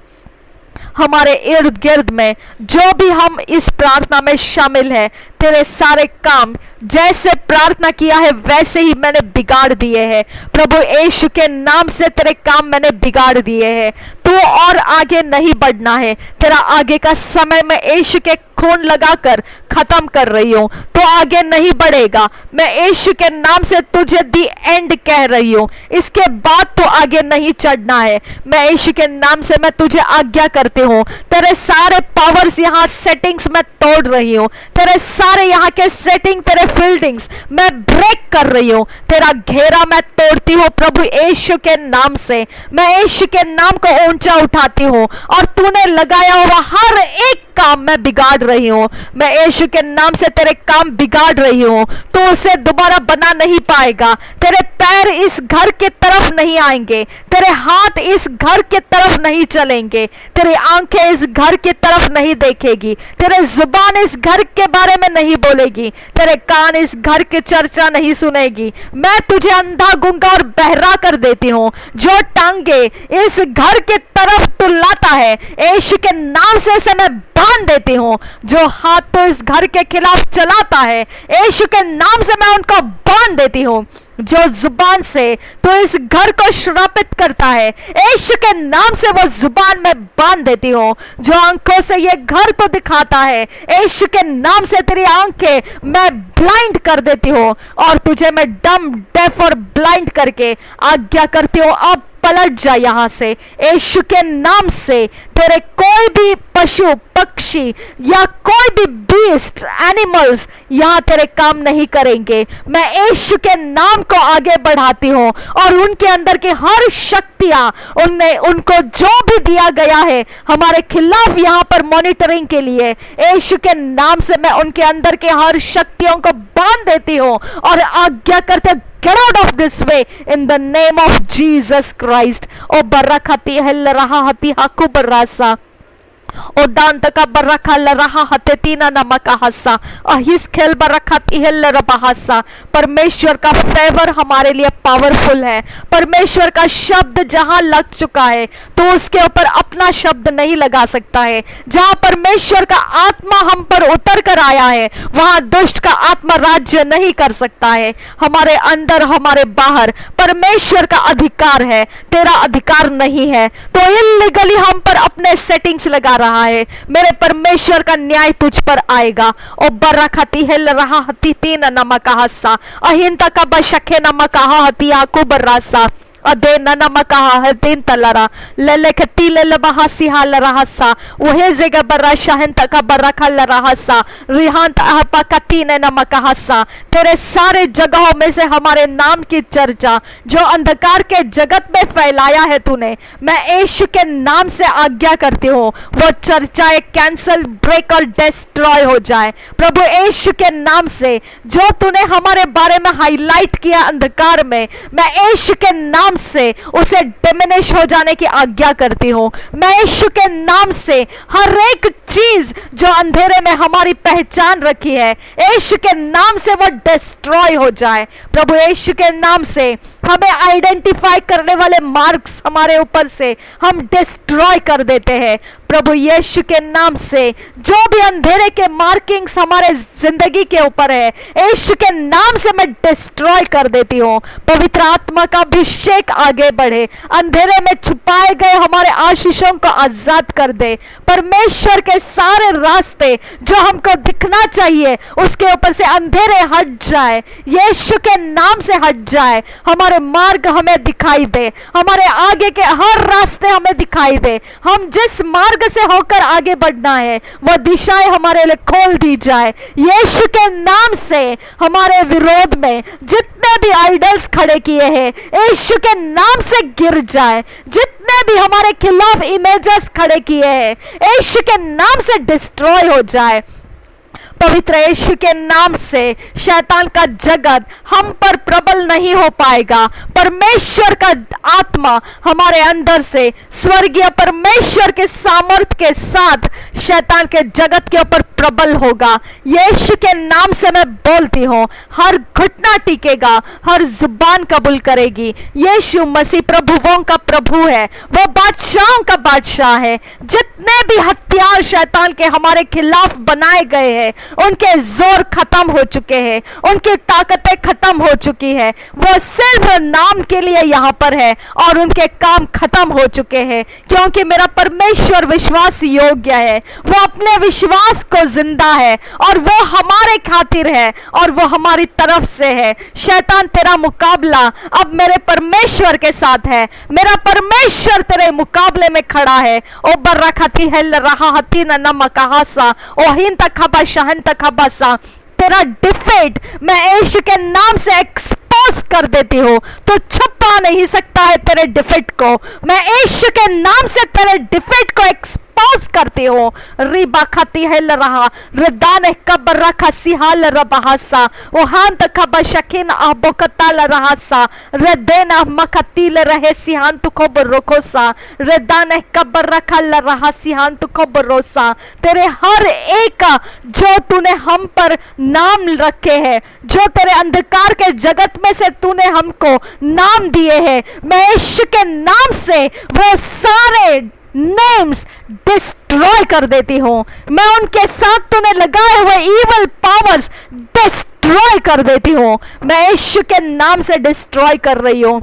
हमारे इर्द गिर्द में जो भी हम इस प्रार्थना में शामिल है, तेरे सारे काम जैसे प्रार्थना किया है वैसे ही मैंने बिगाड़ दिए हैं। प्रभु यीशु के नाम से तेरे काम मैंने बिगाड़ दिए हैं। तू और आगे नहीं बढ़ना है। तेरा आगे का समय मैं यीशु के खून लगाकर खत्म कर रही हूँ। तो आगे नहीं बढ़ेगा। मैं यीशु के नाम से तुझे दी एंड कह रही हूँ। इसके बाद तो आगे नहीं चढ़ना है। मैं यीशु के नाम से मैं तुझे आज्ञा करती हूँ। तेरे सारे पावर्स यहाँ सेटिंग्स मैं तोड़ रही हूँ। तेरे सारे यहाँ के सेटिंग, तेरे फील्डिंग्स मैं ब्रेक कर रही हूँ। तेरा घेरा मैं तोड़ती हूँ प्रभु यीशु के नाम से। मैं यीशु के नाम को ऊंचा उठाती हूँ और तूने लगाया हुआ हर एक काम मैं बिगाड़ रही हूँ। मैं यीशु के नाम से तेरे काम बिगाड़ रही हूँ। तो उसे दोबारा बना नहीं पाएगा। तेरे पैर इस घर के तरफ नहीं आएंगे। तेरे हाथ इस घर के तरफ नहीं चलेंगे। तेरी आंखें इस घर की तरफ नहीं देखेगी। तेरे जुबान इस घर के बारे में नहीं बोलेगी। तेरे कान इस घर की चर्चा नहीं सुनेगी। मैं तुझे अंधा, गुंगा और बहरा कर देती हूँ। जो टांगे इस घर के तरफ तू लाता है, यीशु के नाम से इसे मैं बांध देती हूँ। जो हाथ तो इस घर के खिलाफ चलाता है, यीशु के नाम से मैं उनको बांध देती हूँ। जो जुबान से तो इस घर को श्रापित करता है, यीशु के नाम से वो जुबान में बांध देती हूँ। जो आंखों से ये घर को दिखाता है, यीशु के नाम से तेरी आंखें मैं ब्लाइंड कर देती हूँ और तुझे मैं डम, डेफ और ब्लाइंड करके आज्ञा करती हूँ, अब पलट जा यहाँ से। यीशु के नाम से तेरे कोई भी पशु, पक्षी या कोई भी बीस्ट, एनिमल्स यहाँ तेरे काम नहीं करेंगे। मैं यीशु के नाम को आगे बढ़ाती हूँ और उनके अंदर की हर शक्तियाँ, उनको जो भी दिया गया है हमारे खिलाफ यहाँ पर मॉनिटरिंग के लिए, यीशु के नाम से मैं उनके अंदर के हर शक्तियों को बांध देती हूँ और आज्ञा करते Get out of this way in the name of Jesus Christ. O barakati hel raha hati haku barasa. O dantaka baraka la raha hatetina namaka hassa. Ahis खेल बरकत इहल रबहसा। परमेश्वर का फेवर हमारे लिए पावरफुल है। परमेश्वर का शब्द जहां लग चुका है तो उसके ऊपर अपना शब्द नहीं लगा सकता है। जहां परमेश्वर का आत्मा हम पर उतर कर आया है, वहां दुष्ट का आत्मा राज्य नहीं कर सकता है। हमारे अंदर, हमारे बाहर परमेश्वर का अधिकार है, तेरा अधिकार नहीं है। तो इल्लीगली हम पर अपने सेटिंग्स लगा रहा है। मेरे परमेश्वर का न्याय तुझ पर आएगा। ओ बरखती हेल रहा हती तीन नमका हस्सा अहिंता का बशखे नमका हती आकू बर्रासा अदे नमका हतीन तलरा ललखती ललबहा सिहाल रहसा वहे जगह बर्रा शाहन तका बर्रा खल रहसा रिहांत अहपकती ने नमका हस्सा। तेरे सारे जगहों में से हमारे नाम की चर्चा जो अंधकार के जगत में फैलाया है तूने, मैं यीशु के नाम से आज्ञा करती हूँ वो चर्चाएं कैंसल, ब्रेक और डिस्ट्रॉय हो जाए। प्रभु यीशु के नाम से जो तूने हमारे बारे में हाईलाइट किया अंधकार में, मैं यीशु के नाम से उसे डिमिनिश हो जाने की आज्ञा करती हूँ। मैं यीशु के नाम से हर एक चीज जो अंधेरे में हमारी पहचान रखी है, यीशु के नाम से वो डिस्ट्रॉय हो जाए। प्रभु यीशु के नाम से हमें आइडेंटिफाई करने वाले मार्क्स हमारे ऊपर से हम डिस्ट्रॉय कर देते हैं। प्रभु यीशु के नाम से जो भी अंधेरे के मार्किंग्स हमारे जिंदगी के ऊपर है, यीशु के नाम से मैं डिस्ट्रॉय कर देती हूँ। पवित्र आत्मा का अभिषेक आगे बढ़े, अंधेरे में छुपाए गए हमारे आशीषों को आजाद कर दे। परमेश्वर के सारे रास्ते जो हमको दिखना चाहिए उसके ऊपर से अंधेरे हट जाए, यीशु के नाम से हट जाए। हमारे मार्ग हमें दिखाई दे, हमारे आगे के हर रास्ते हमें दिखाई दे। हम जिस मार्ग से होकर आगे बढ़ना है वो दिशाएं हमारे लिए खोल दी जाए। यीशु के नाम से हमारे विरोध में जितने भी आइडल्स खड़े किए हैं, यीशु के नाम से गिर जाए। जितने भी हमारे खिलाफ इमेजेस खड़े किए हैं, यीशु के नाम से डिस्ट्रॉय हो जाए। पवित्र यीशु के नाम से शैतान का जगत हम पर प्रबल नहीं हो पाएगा। परमेश्वर का आत्मा हमारे अंदर से स्वर्गीय परमेश्वर के सामर्थ के साथ शैतान के जगत के ऊपर प्रबल होगा। यीशु के नाम से मैं बोलती हूँ, हर घुटना टिकेगा, हर जुबान कबूल करेगी। यीशु मसीह प्रभुओं का प्रभु है, वो बादशाहों का बादशाह है। जितने भी हथियार शैतान के हमारे खिलाफ बनाए गए हैं, उनके जोर खत्म हो चुके हैं, उनकी ताकतें खत्म हो चुकी है। वो सिर्फ नाम के लिए यहाँ पर है और उनके काम खत्म हो चुके हैं, क्योंकि मेरा परमेश्वर विश्वास योग्य है। वो अपने विश्वास को जिंदा है और वो हमारे खातिर है और वो हमारी तरफ से है। शैतान तेरा मुकाबला अब मेरे परमेश्वर के साथ है। मेरा परमेश्वर तेरे मुकाबले में खड़ा है। ओ बरखती है रहा हती न नमकहासा ओ हिन तखबा शहन तखबासा। तेरा डिफेट मैं यीशु के नाम से एक्सपोज कर देती हूँ। तो छुपा नहीं सकता है तेरे डिफेट को। मैं यीशु के नाम से तेरे डिफेट को एक्सपोज करती हूँ। रिबा खाती है रहा रिदान कबर रखा सिहाल रबहासा ओ हान तखब शकीन अबोकताल रहासा रेदेना मखतील रहे सिहान तुखब रोकोसा रेदान कबर रखा ल रहा सिहान तुखब रोसा। तेरे हर एक जो तूने हम पर नाम रखे हैं, जो तेरे अंधकार के जगत में से तूने हमको नाम दिए हैं, मैं यीशु के नाम से वो सारे नेम्स डिस्ट्रॉय कर देती हूँ। मैं उनके साथ तूने लगाए हुए इविल पावर्स डिस्ट्रॉय कर देती हूँ। मैं यीशु के नाम से डिस्ट्रॉय कर रही हूँ।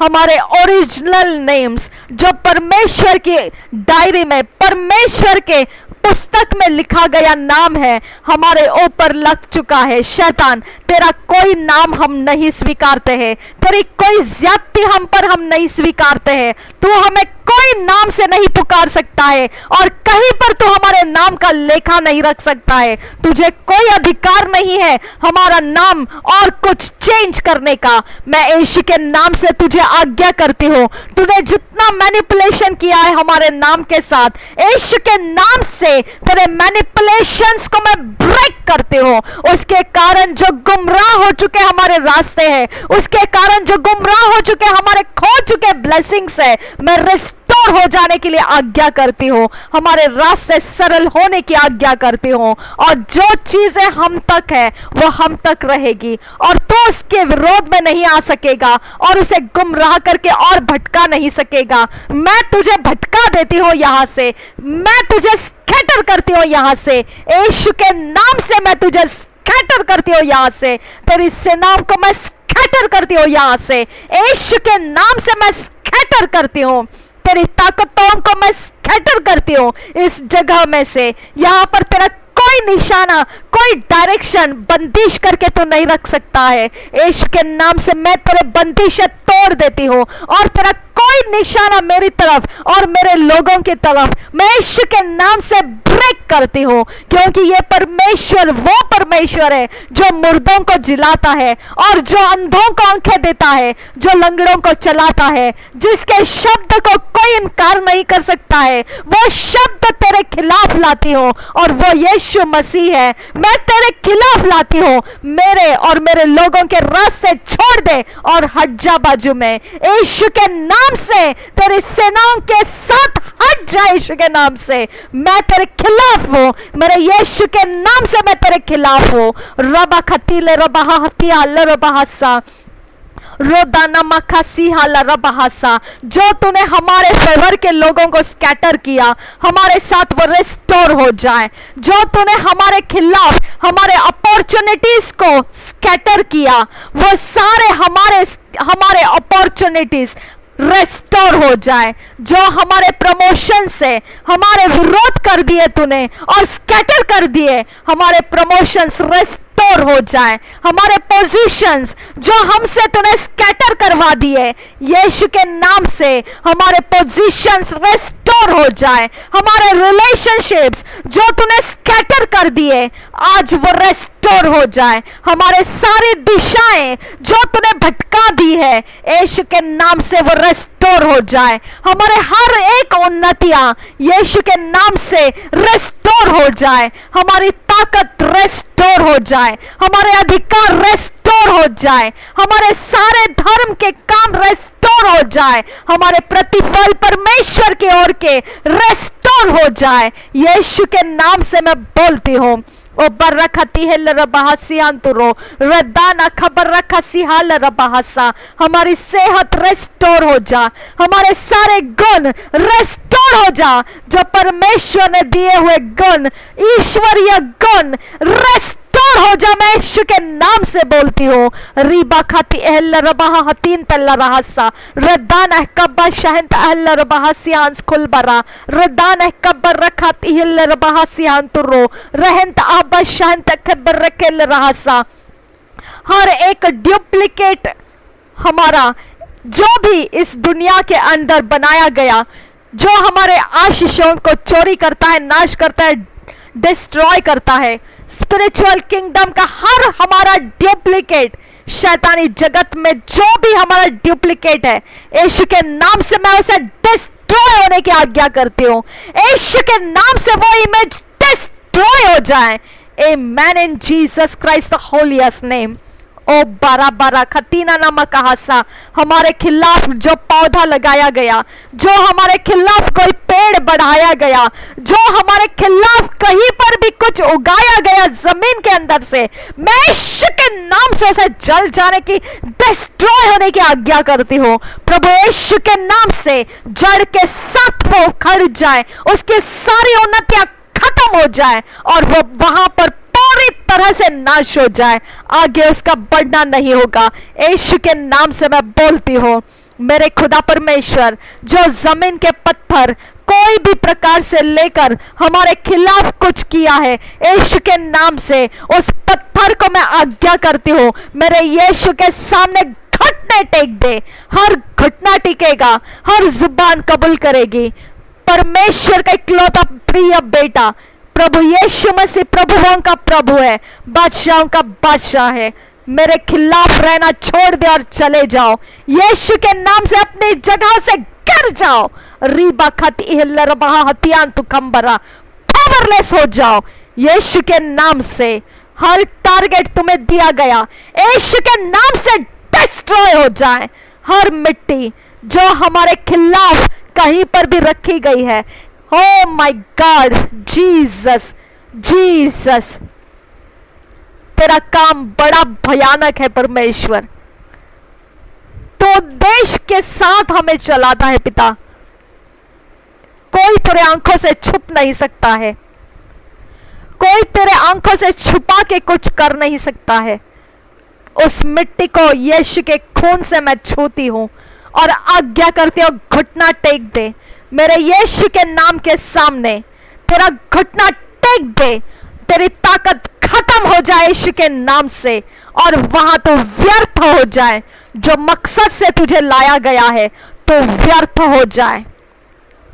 हमारे ओरिजिनल नेम्स जो परमेश्वर की डायरी में, परमेश्वर के पुस्तक में लिखा गया नाम है, हमारे ऊपर लग चुका है। शैतान तेरा कोई नाम हम नहीं स्वीकारते हैं, तेरी कोई ज्यादती हम पर हम नहीं स्वीकारते हैं। तू हमें कोई नाम से नहीं पुकार सकता है और कहीं पर तू हमारे नाम का लेखा नहीं रख सकता है। तुझे कोई अधिकार नहीं है हमारा नाम और कुछ चेंज करने का। मैं यीशु के नाम से तुझे आज्ञा करती हूँ, तूने जितना मैनिपुलेशन किया है हमारे नाम के साथ, यीशु के नाम से तेरे मैनिपुलेशंस को मैं ब्रेक करती हूँ। उसके कारण जो गुमराह हो चुके हमारे रास्ते हैं, उसके कारण जो गुमराह हो चुके हमारे खो चुके ब्लेसिंग्स है, मैं रिस्टोर हो जाने के लिए आज्ञा करती हूँ। हमारे रास्ते सरल होने की आज्ञा करती हूँ और जो चीजें हम तक है वो हम तक रहेगी और तो उसके विरोध में नहीं आ सकेगा और उसे गुमराह करके और भटका नहीं सकेगा। मैं तुझे भटका देती हूँ यहाँ से, मैं तुझे स्कैटर करती हूँ यहाँ से। यीशु के नाम से मैं तुझे स्कैटर करती हूँ यहाँ से। तेरी सेनाओं को मैं स्कैटर करती हूँ यहाँ से। यीशु के नाम से मैं स्कैटर करती हूँ। तेरी ताकतों को मैं स्कैटर करती हूँ इस जगह में से। यहाँ पर तेरा कोई निशाना, कोई डायरेक्शन बंदिश करके तो नहीं रख सकता है। यीशु के नाम से मैं तेरे बंदिशें तोड़ देती हूँ और तेरा कोई निशाना मेरी तरफ और मेरे लोगों की तरफ मैं यीशु के नाम से ब्रेक करती हूँ, क्योंकि ये परमेश्वर वो परमेश्वर है जो मुर्दों को जिलाता है और जो अंधों को आंखें देता है, जो लंगड़ों को चलाता है, जिसके शब्द को कोई इनकार नहीं कर सकता है। वो शब्द तेरे खिलाफ लाती हूँ और वो यीशु मसीह है। मैं तेरे खिलाफ लाती हूँ। मेरे और मेरे लोगों के रास्ते छोड़ दे और हट जा बाजू में। यीशु के नाम से तेरी सेनाओं के साथ हट जा। यीशु के नाम से मैं तेरे खिलाफ हूँ। मेरे यीशु के नाम से मैं तेरे खिलाफ हूँ। रबा खतीले रबा हतिया रबा रोदाना मखासी हाला रबहासा। जो तूने हमारे फेवर के लोगों को स्कैटर किया, हमारे साथ वो रिस्टोर हो जाए। जो तूने हमारे खिलाफ हमारे अपॉर्चुनिटीज को स्कैटर किया, वो सारे हमारे अपॉर्चुनिटीज रेस्टोर हो जाए। जो हमारे प्रमोशन से हमारे विरोध कर दिए तूने और स्कैटर कर दिए, हमारे प्रमोशंस रेस्टोर रेस्टोर हो जाए। हमारे पोजीशंस जो हमसे तूने स्कैटर करवा दिए, यीशु के नाम से हमारे पोजीशंस रेस्टोर हो जाए। हमारे रिलेशनशिप्स जो तूने स्कैटर कर दिए, आज वो रेस्टोर हो जाए। हमारे सारी दिशाएं जो तूने भटका दी है, यीशु के नाम से वो रेस्टोर हो जाए। हमारे हर एक उन्नतियां यीशु के नाम से रेस्टोर हो जाए। हमारी ताकत रेस्टोर हो जाए। हमारे अधिकार रेस्टोर हो जाए। हमारे सारे धर्म के काम रेस्टोर हो जाए। हमारे प्रतिफल परमेश्वर की ओर के रेस्टोर हो जाए। यीशु के नाम से मैं बोलती हूँ। ओ बरकती है लरबाहसियांतुरो रदाना खबर रखा सिहाल रबाहसा। हमारी सेहत रेस्टोर हो जा। हमारे सारे गुण रेस्टोर हो जा। जो परमेश्वर ने दिए हुए गुण, ईश्वरीय गुण रेस्टोर हो जा। मैं यीशु के नाम से बोलती हूँ। रीबा खाती एहल रबाह हतीन तल्ला रहसा रदान कब्बा शहंत एहल रबाहसियांस खुलबरा रदान कब्बर रखाती एहल रबाहसियांतुरो रहंत आबा शहंत खबर रखेल रहसा। हर एक डुप्लीकेट हमारा जो भी इस दुनिया के अंदर बनाया गया, जो हमारे आशीषों को चोरी करता है, नाश करता है, डिस्ट्रॉय करता है, स्पिरिचुअल किंगडम का हर हमारा डुप्लीकेट शैतानी जगत में जो भी हमारा डुप्लीकेट है, यीशु के नाम से मैं उसे डिस्ट्रॉय होने की आज्ञा करती हूँ। यीशु के नाम से वो इमेज डिस्ट्रॉय हो जाए। Amen in Jesus Christ the holiest name. ओ बारा बारा खतीना नामा कहासा। हमारे खिलाफ जो पौधा लगाया गया, जो हमारे खिलाफ कोई पेड़ बढ़ाया गया, जो हमारे खिलाफ कहीं पर भी कुछ उगाया गया जमीन के अंदर से, मैं यीशु के नाम से उसे जल जाने की, डिस्ट्रॉय होने की आज्ञा करती हूँ। प्रभु यीशु के नाम से जड़ के साथ वो उखड़ जाए, उसकी सारी उन्नतियां खत्म हो जाए और वो वहां पर पूरी तरह से नाश हो जाए। आगे उसका बढ़ना नहीं होगा। यीशु के नाम से मैं बोलती हूँ। मेरे खुदा परमेश्वर, जो जमीन के पत्थर कोई भी प्रकार से लेकर हमारे खिलाफ कुछ किया है, यीशु के नाम से उस पत्थर को मैं आज्ञा करती हूँ, मेरे यीशु के सामने घुटने टेक दे। हर घुटना टिकेगा, हर जुबान कबूल करेगी। परमेश्वर का इकलौता प्रिय बेटा प्रभु यीशु मसीह प्रभुओं का प्रभु है, बादशाहों का बादशाह है। मेरे खिलाफ रहना छोड़ दे और चले जाओ। यीशु के नाम से अपनी जगह से गिर जाओ। रीबा खाती हिल्लरबहा हथियान तु कंबरा, पावरलेस हो जाओ। यीशु के नाम से हर टारगेट तुम्हें दिया गया, यीशु के नाम से डिस्ट्रॉय हो जाए। हर मिट्टी जो हमारे खिलाफ कहीं पर भी रखी गई है, Oh my God, Jesus, Jesus, तेरा काम बड़ा भयानक है परमेश्वर। तो देश के साथ हमें चलाता है पिता, कोई तेरे आंखों से छुप नहीं सकता है, कोई तेरे आंखों से छुपा के कुछ कर नहीं सकता है। उस मिट्टी को यीशु के खून से मैं छूती हूं और आज्ञा करती हूं, घुटना टेक दे मेरे यीशु के नाम के सामने। तेरा घुटना टेक दे, तेरी ताकत खत्म हो जाए यीशु के नाम से, और वहां तो व्यर्थ हो जाए। जो मकसद से तुझे लाया गया है तो व्यर्थ हो जाए।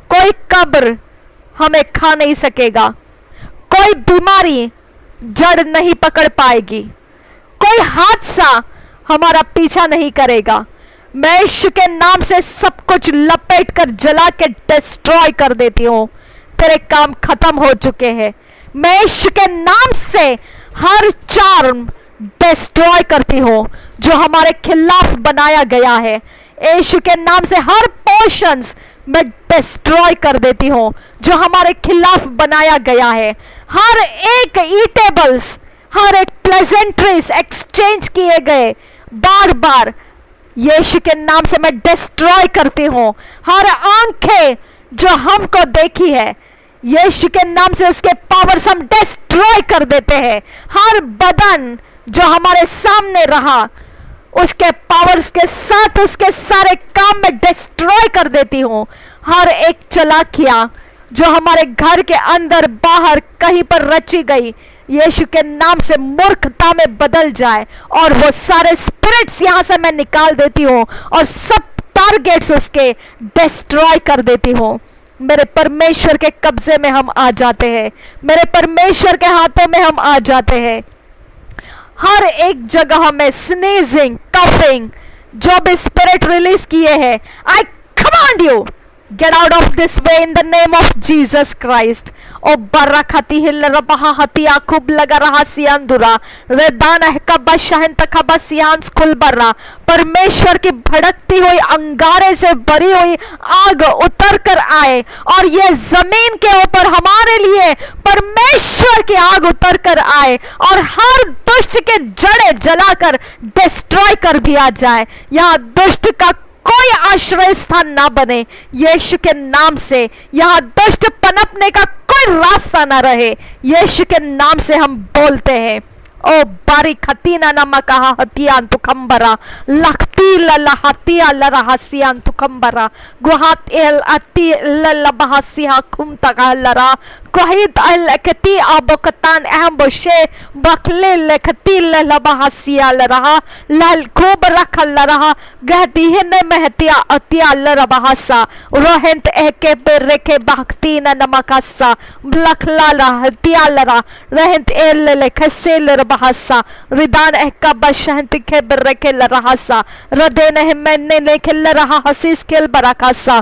कोई कब्र हमें खा नहीं सकेगा, कोई बीमारी जड़ नहीं पकड़ पाएगी, कोई हादसा हमारा पीछा नहीं करेगा। मैं यीशु के नाम से सब कुछ लपेट कर जला के डिस्ट्रॉय कर देती हूँ। तेरे काम खत्म हो चुके हैं। मैं यीशु के नाम से हर चार्म डिस्ट्रॉय करती हूँ जो हमारे खिलाफ बनाया गया है। यीशु के नाम से हर पोर्शंस मैं डिस्ट्रॉय कर देती हूँ जो हमारे खिलाफ बनाया गया है। हर एक ईटेबल्स, हर एक प्लेजेंट्रीज एक्सचेंज किए गए बार बार, यीशु के नाम से मैं डिस्ट्रॉय करती हूँ। हर आंखें जो हमको देखी है, यीशु के नाम से उसके पावर्स हम डिस्ट्रॉय कर देते हैं। हर बदन जो हमारे सामने रहा, उसके पावर्स के साथ उसके सारे काम में डिस्ट्रॉय कर देती हूँ। हर एक चालाकियाँ जो हमारे घर के अंदर बाहर कहीं पर रची गई, यीशु के नाम से मूर्खता में बदल जाए, और वो सारे स्पिरिट्स यहां से मैं निकाल देती हूँ और सब टारगेट्स उसके डिस्ट्रॉय कर देती हूँ। मेरे परमेश्वर के कब्जे में हम आ जाते हैं, मेरे परमेश्वर के हाथों में हम आ जाते हैं। हर एक जगह में स्नीजिंग, कफिंग, जो भी स्पिरिट रिलीज किए हैं, आई command you, get out of this way in the name of Jesus Christ. O barakati hilla baha hati akub laga raha siandura redana hekaba shahin takaba sians kulbara। परमेश्वर की भड़कती हुई अंगारे से भरी हुई आग उतर कर आए, और ये जमीन के ऊपर हमारे लिए परमेश्वर की आग उतर कर आए, और हर दुष्ट के जड़े जलाकर डिस्ट्रॉय कर दिया जाए। यहाँ दुष्ट का कोई आश्रय स्थान ना बने। यीशु के नाम से यहाँ दुष्ट पनपने का कोई रास्ता ना रहे। यीशु के नाम से हम बोलते हैं। ओ बारी खतीना नमक हतियान तुकंबरा लखती लहतिया लरहसियान तुकंबरा गुहात एल अति लबहसिया खुम तका लरा कोहित लखती अबकतान अहम बशे बखले लखती लबहसिया लरहा लल खूब रख लरहा गहती हिने महतिया अतिया लरबहसा रोहंत एके बेरेके भक्ति न नमकसा लखला लहतिया लरा रहंत एल लखसे लरबहसा रिदान एका बशहंत के बेरेके लरहसा रदेन हिमने लेके लरहा हसीस केल बरकसा।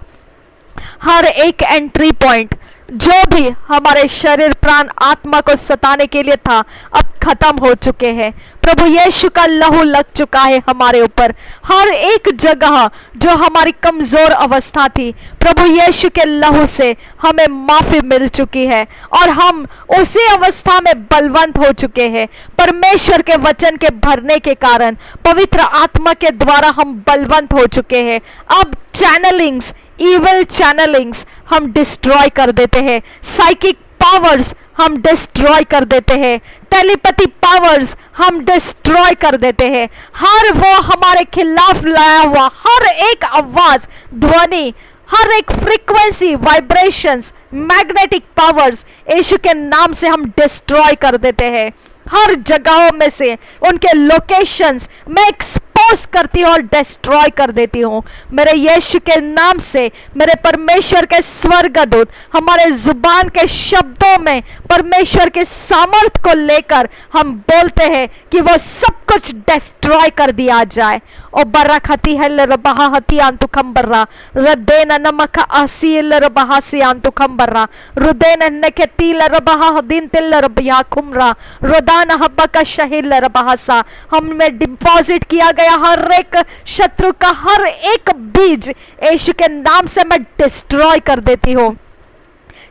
हर एक एंट्री पॉइंट जो भी हमारे शरीर प्राण आत्मा को सताने के लिए था अब खत्म हो चुके हैं। प्रभु यीशु का लहू लग चुका है हमारे ऊपर। हर एक जगह जो हमारी कमजोर अवस्था थी, प्रभु यीशु के लहू से हमें माफी मिल चुकी है और हम उसी अवस्था में बलवंत हो चुके हैं। परमेश्वर के वचन के भरने के कारण पवित्र आत्मा के द्वारा हम बलवंत हो चुके हैं। अब चैनलिंग्स, इविल चैनलिंग्स हम डिस्ट्रॉय कर देते हैं। साइकिक पावर्स हम डिस्ट्रॉय कर देते हैं। टेलीपैथी पावर्स हम डिस्ट्रॉय कर देते हैं। हर वो हमारे खिलाफ लाया हुआ हर एक आवाज, ध्वनि, हर एक फ्रीक्वेंसी, वाइब्रेशंस, मैग्नेटिक पावर्स यीशु के नाम से हम डिस्ट्रॉय कर देते हैं। हर जगहों में से उनके लोकेशंस मैं एक्सपोज करती हूँ और डिस्ट्रॉय कर देती हूँ। मेरे यीशु के नाम से मेरे परमेश्वर के स्वर्गदूत हमारे जुबान के शब्दों में परमेश्वर के सामर्थ को लेकर हम बोलते हैं कि वो सब कुछ डिस्ट्रॉय कर दिया जाए। ओ बरखती है लरबहा हतियान तुखंबरा रदेन नमक असील लरबहा सियान तुखंबरा रुदेन नकेती लरबहा दिन तिल लरबिया खुमरा रोदान हब्बा का शहीद लरबहासा। हमें डिपॉजिट किया गया हर एक शत्रु का हर एक बीज यीशु के नाम से मैं डिस्ट्रॉय कर देती हूँ।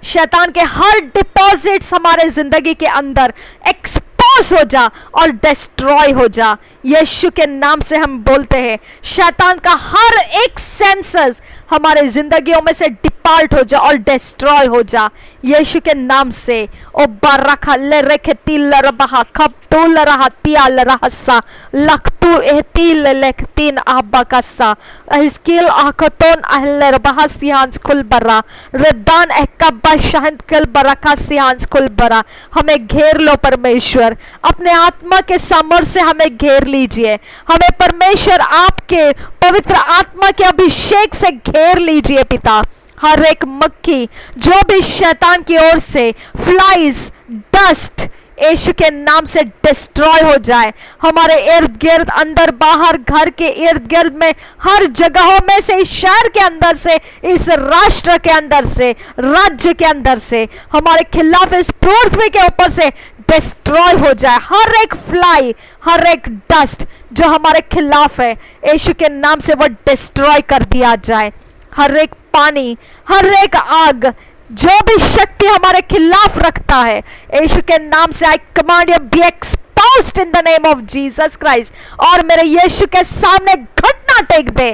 शैतान के हर डिपॉजिट्स हमारे जिंदगी के अंदर एक्सपोज हो जा और डिस्ट्रॉय हो जा। यीशु के नाम से हम बोलते हैं शैतान का हर एक सेंसस हमारे जिंदगियों में से डिपार्ट हो जा और डिस्ट्रॉय हो जा यीशु के नाम से। ओ बरखा ले रेखती लरबहा खप तो लरहा तिया लरहसा लखतु एहतील लेखतीन आबाकसा हिस्किल आखतोन अहलरबहा सियांस खुल बरा रद्दान एकब्बा शहंत कल बरका सियांस खुल बरा। हमें घेर लो परमेश्वर, अपने आत्मा के सामर्थ्य से हमें घेर लीजिए। हमें परमेश्वर आपके पवित्र आत्मा के अभिषेक से घेर लीजिए पिता। हर एक मक्खी जो भी शैतान की ओर से फ्लाइज, डस्ट यीशु के नाम से डिस्ट्रॉय हो जाए। हमारे इर्द गिर्द, अंदर बाहर, घर के इर्द गिर्द में, हर जगहों में से, इस शहर के अंदर से, इस राष्ट्र के अंदर से, राज्य के अंदर से हमारे खिलाफ, इस पृथ्वी के ऊपर से डिस्ट्रॉय हो जाए। हर एक फ्लाई, हर एक डस्ट जो हमारे खिलाफ है यीशु के नाम से वो डिस्ट्रॉय कर दिया जाए। हर एक पानी, हर एक आग, जो भी शक्ति हमारे खिलाफ रखता है यीशु के नाम से आई command you B exposed in the name of Jesus Christ. और मेरे यीशु के सामने घुटना टेक दे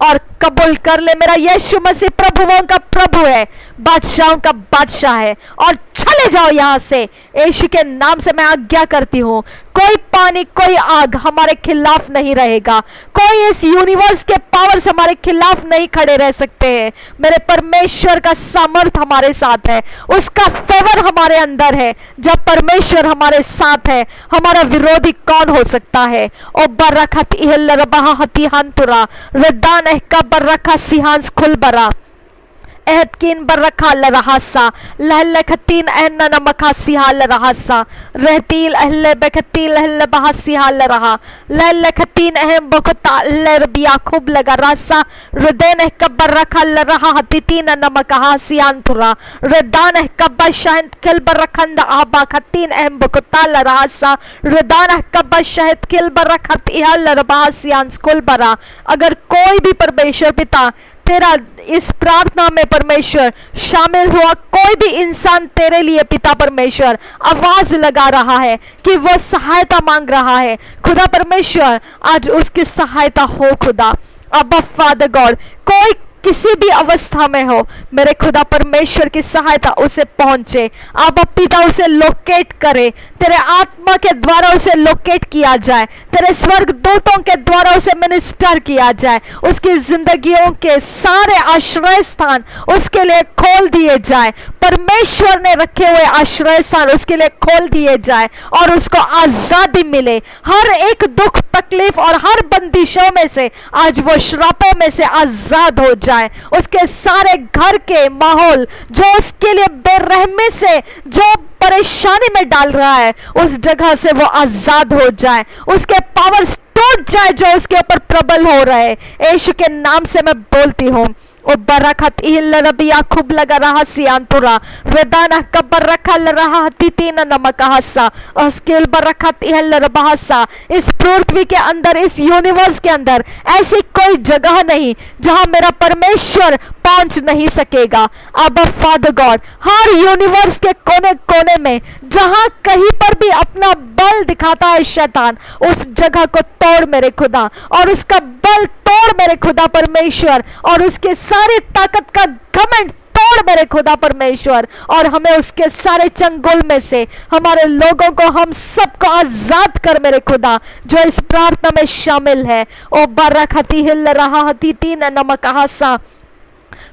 और कबूल कर ले मेरा यीशु मसीह प्रभुओं का प्रभु है, बादशाहों का बादशाह है और चले जाओ यहाँ से। यीशु के नाम से मैं आज्ञा करती हूँ, कोई पानी कोई आग हमारे खिलाफ नहीं रहेगा, कोई इस यूनिवर्स के पावर से हमारे खिलाफ नहीं खड़े रह सकते हैं। मेरे परमेश्वर का सामर्थ हमारे साथ है, उसका फेवर हमारे अंदर है। जब परमेश्वर हमारे साथ है, हमारा विरोधी कौन हो सकता है। ओ बरखत इहल बहा हती हंतुरा रदान का बरखा सिहांस खुल बरा एहतकीन बरखा लरहासा लहल खतीन एहना नमखा सिहाल रहासा रहतील अहले बखतील अहले बहा सिहाल रहा लहल खतीन एहम बखता लरबिया खूब लगा रासा रदेन कब्बर रखा लरहा हतीन नमखा सियांतुरा रदान कब्बर शाहिद किल बरखंद आबा खतीन एहम बखता लरहासा रदान कब्बर शाहिद किल बरखत इहा लरबा सियांस कुल बरा। अगर कोई भी परमेश्वर पिता तेरा इस प्रार्थना में परमेश्वर शामिल हुआ, कोई भी इंसान तेरे लिए पिता परमेश्वर आवाज लगा रहा है कि वो सहायता मांग रहा है, खुदा परमेश्वर आज उसकी सहायता हो। खुदा अब्बा फादर गॉड, कोई किसी भी अवस्था में हो, मेरे खुदा परमेश्वर की सहायता उसे पहुंचे। अब पिता उसे लोकेट करे, तेरे आत्मा के द्वारा उसे लोकेट किया जाए, तेरे स्वर्ग दूतों के द्वारा उसे मिनिस्टर किया जाए, उसकी जिंदगियों के सारे आश्रय स्थान उसके लिए खोल दिए जाए। परमेश्वर ने रखे हुए आश्रय स्थान उसके लिए खोल दिए जाए और उसको आजादी मिले। हर एक दुख तकलीफ और हर बंदिशों में से आज वो श्रापों में से आजाद हो जाए। उसके सारे घर के माहौल जो उसके लिए बेरहमी से जो परेशानी में डाल रहा है, उस जगह से वो आजाद हो जाए, उसके पावर्स टूट जाए जो उसके ऊपर प्रबल हो रहे। यीशु के नाम से मैं बोलती हूँ, ओ बरखत इहल रबिया खूब लगा रहा सियांतुरा वेदाना कब्बर रखा रहा तीन नमक हस्सा अस्किल बरखत इहल रबहसा। इस पृथ्वी के अंदर, इस यूनिवर्स के अंदर ऐसी कोई जगह नहीं जहां मेरा परमेश्वर पहुंच नहीं सकेगा। अब फादर गॉड, हर यूनिवर्स के कोने कोने में जहां कहीं पर भी अपना बल दिखाता है शैतान, उस जगह को तोड़ मेरे खुदा, और उसका बल तोड़ मेरे खुदा परमेश्वर, और उसके सारी ताकत का घमंड तोड़ मेरे खुदा परमेश्वर, और हमें उसके सारे चंगुल में से हमारे लोगों को, हम सबको आजाद कर मेरे खुदा जो इस प्रार्थना में शामिल है। ओ बरखती हिल रहा हती तीन नमक हसा,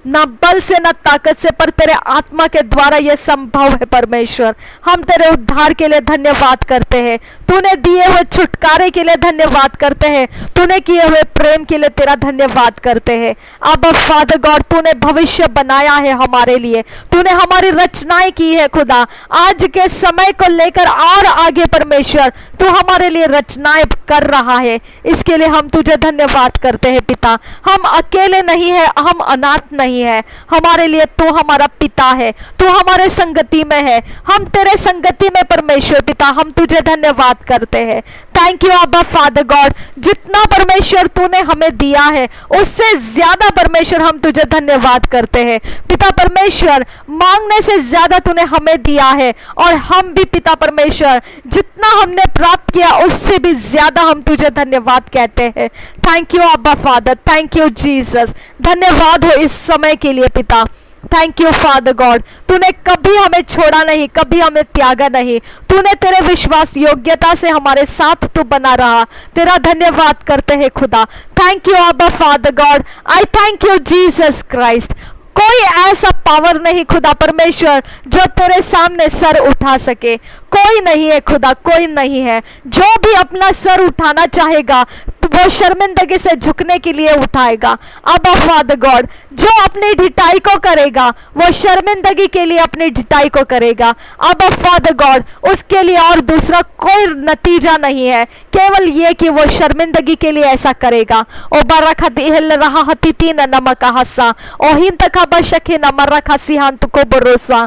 ना बल से ना ताकत से, पर तेरे आत्मा के द्वारा यह संभव है परमेश्वर। हम तेरे उद्धार के लिए धन्यवाद करते हैं, तूने दिए हुए छुटकारे के लिए धन्यवाद करते हैं, तूने किए हुए प्रेम के लिए तेरा धन्यवाद करते हैं। अब फादर गॉड, तूने भविष्य बनाया है हमारे लिए, तूने हमारी रचनाएं की है खुदा। आज के समय को लेकर और आगे परमेश्वर तू हमारे लिए रचनाएं कर रहा है, इसके लिए हम तुझे धन्यवाद करते हैं पिता। हम अकेले नहीं है, हम अनाथ नहीं है, हमारे लिए तू हमारा पिता है, तू हमारे संगति में है, हम तेरे संगति में परमेश्वर पिता, हम तुझे धन्यवाद करते हैं। थैंक यू अब्बा फादर गॉड, जितना परमेश्वर तूने हमें दिया है उससे ज्यादा परमेश्वर हम तुझे धन्यवाद करते हैं पिता परमेश्वर। मांगने से ज्यादा तूने हमें दिया है, और हम भी पिता परमेश्वर जितना हमने प्राप्त किया उससे भी ज्यादा हम तुझे धन्यवाद कहते हैं। थैंक यू अब्बा फादर, थैंक यू जीसस, धन्यवाद हो इस समय के लिए पिता। थैंक यू फादर गॉड, तूने कभी हमें छोड़ा नहीं, कभी हमें त्यागा नहीं, तूने तेरे विश्वास योग्यता से हमारे साथ तू बना रहा, तेरा धन्यवाद करते हैं खुदा। थैंक यू अब्बा father God, I thank you Jesus Christ. कोई ऐसा पावर नहीं खुदा परमेश्वर जो तेरे सामने सर उठा सके, कोई नहीं है खुदा, कोई नहीं है। जो भी अपना सर उठाना चाहेगा वो शर्मिंदगी से झुकने के लिए उठाएगा। अब फादर गॉड, जो अपनी ढिठाई को करेगा वो शर्मिंदगी के लिए अपनी ढिठाई को करेगा। अब फादर गॉड, उसके लिए और दूसरा कोई नतीजा नहीं है, केवल ये कि वो शर्मिंदगी के लिए ऐसा करेगा। ओ बरखत इहल रहा हती तीन नमक हस्सा ओ हिन तका बशके नमर रखा सिहान तुको भरोसा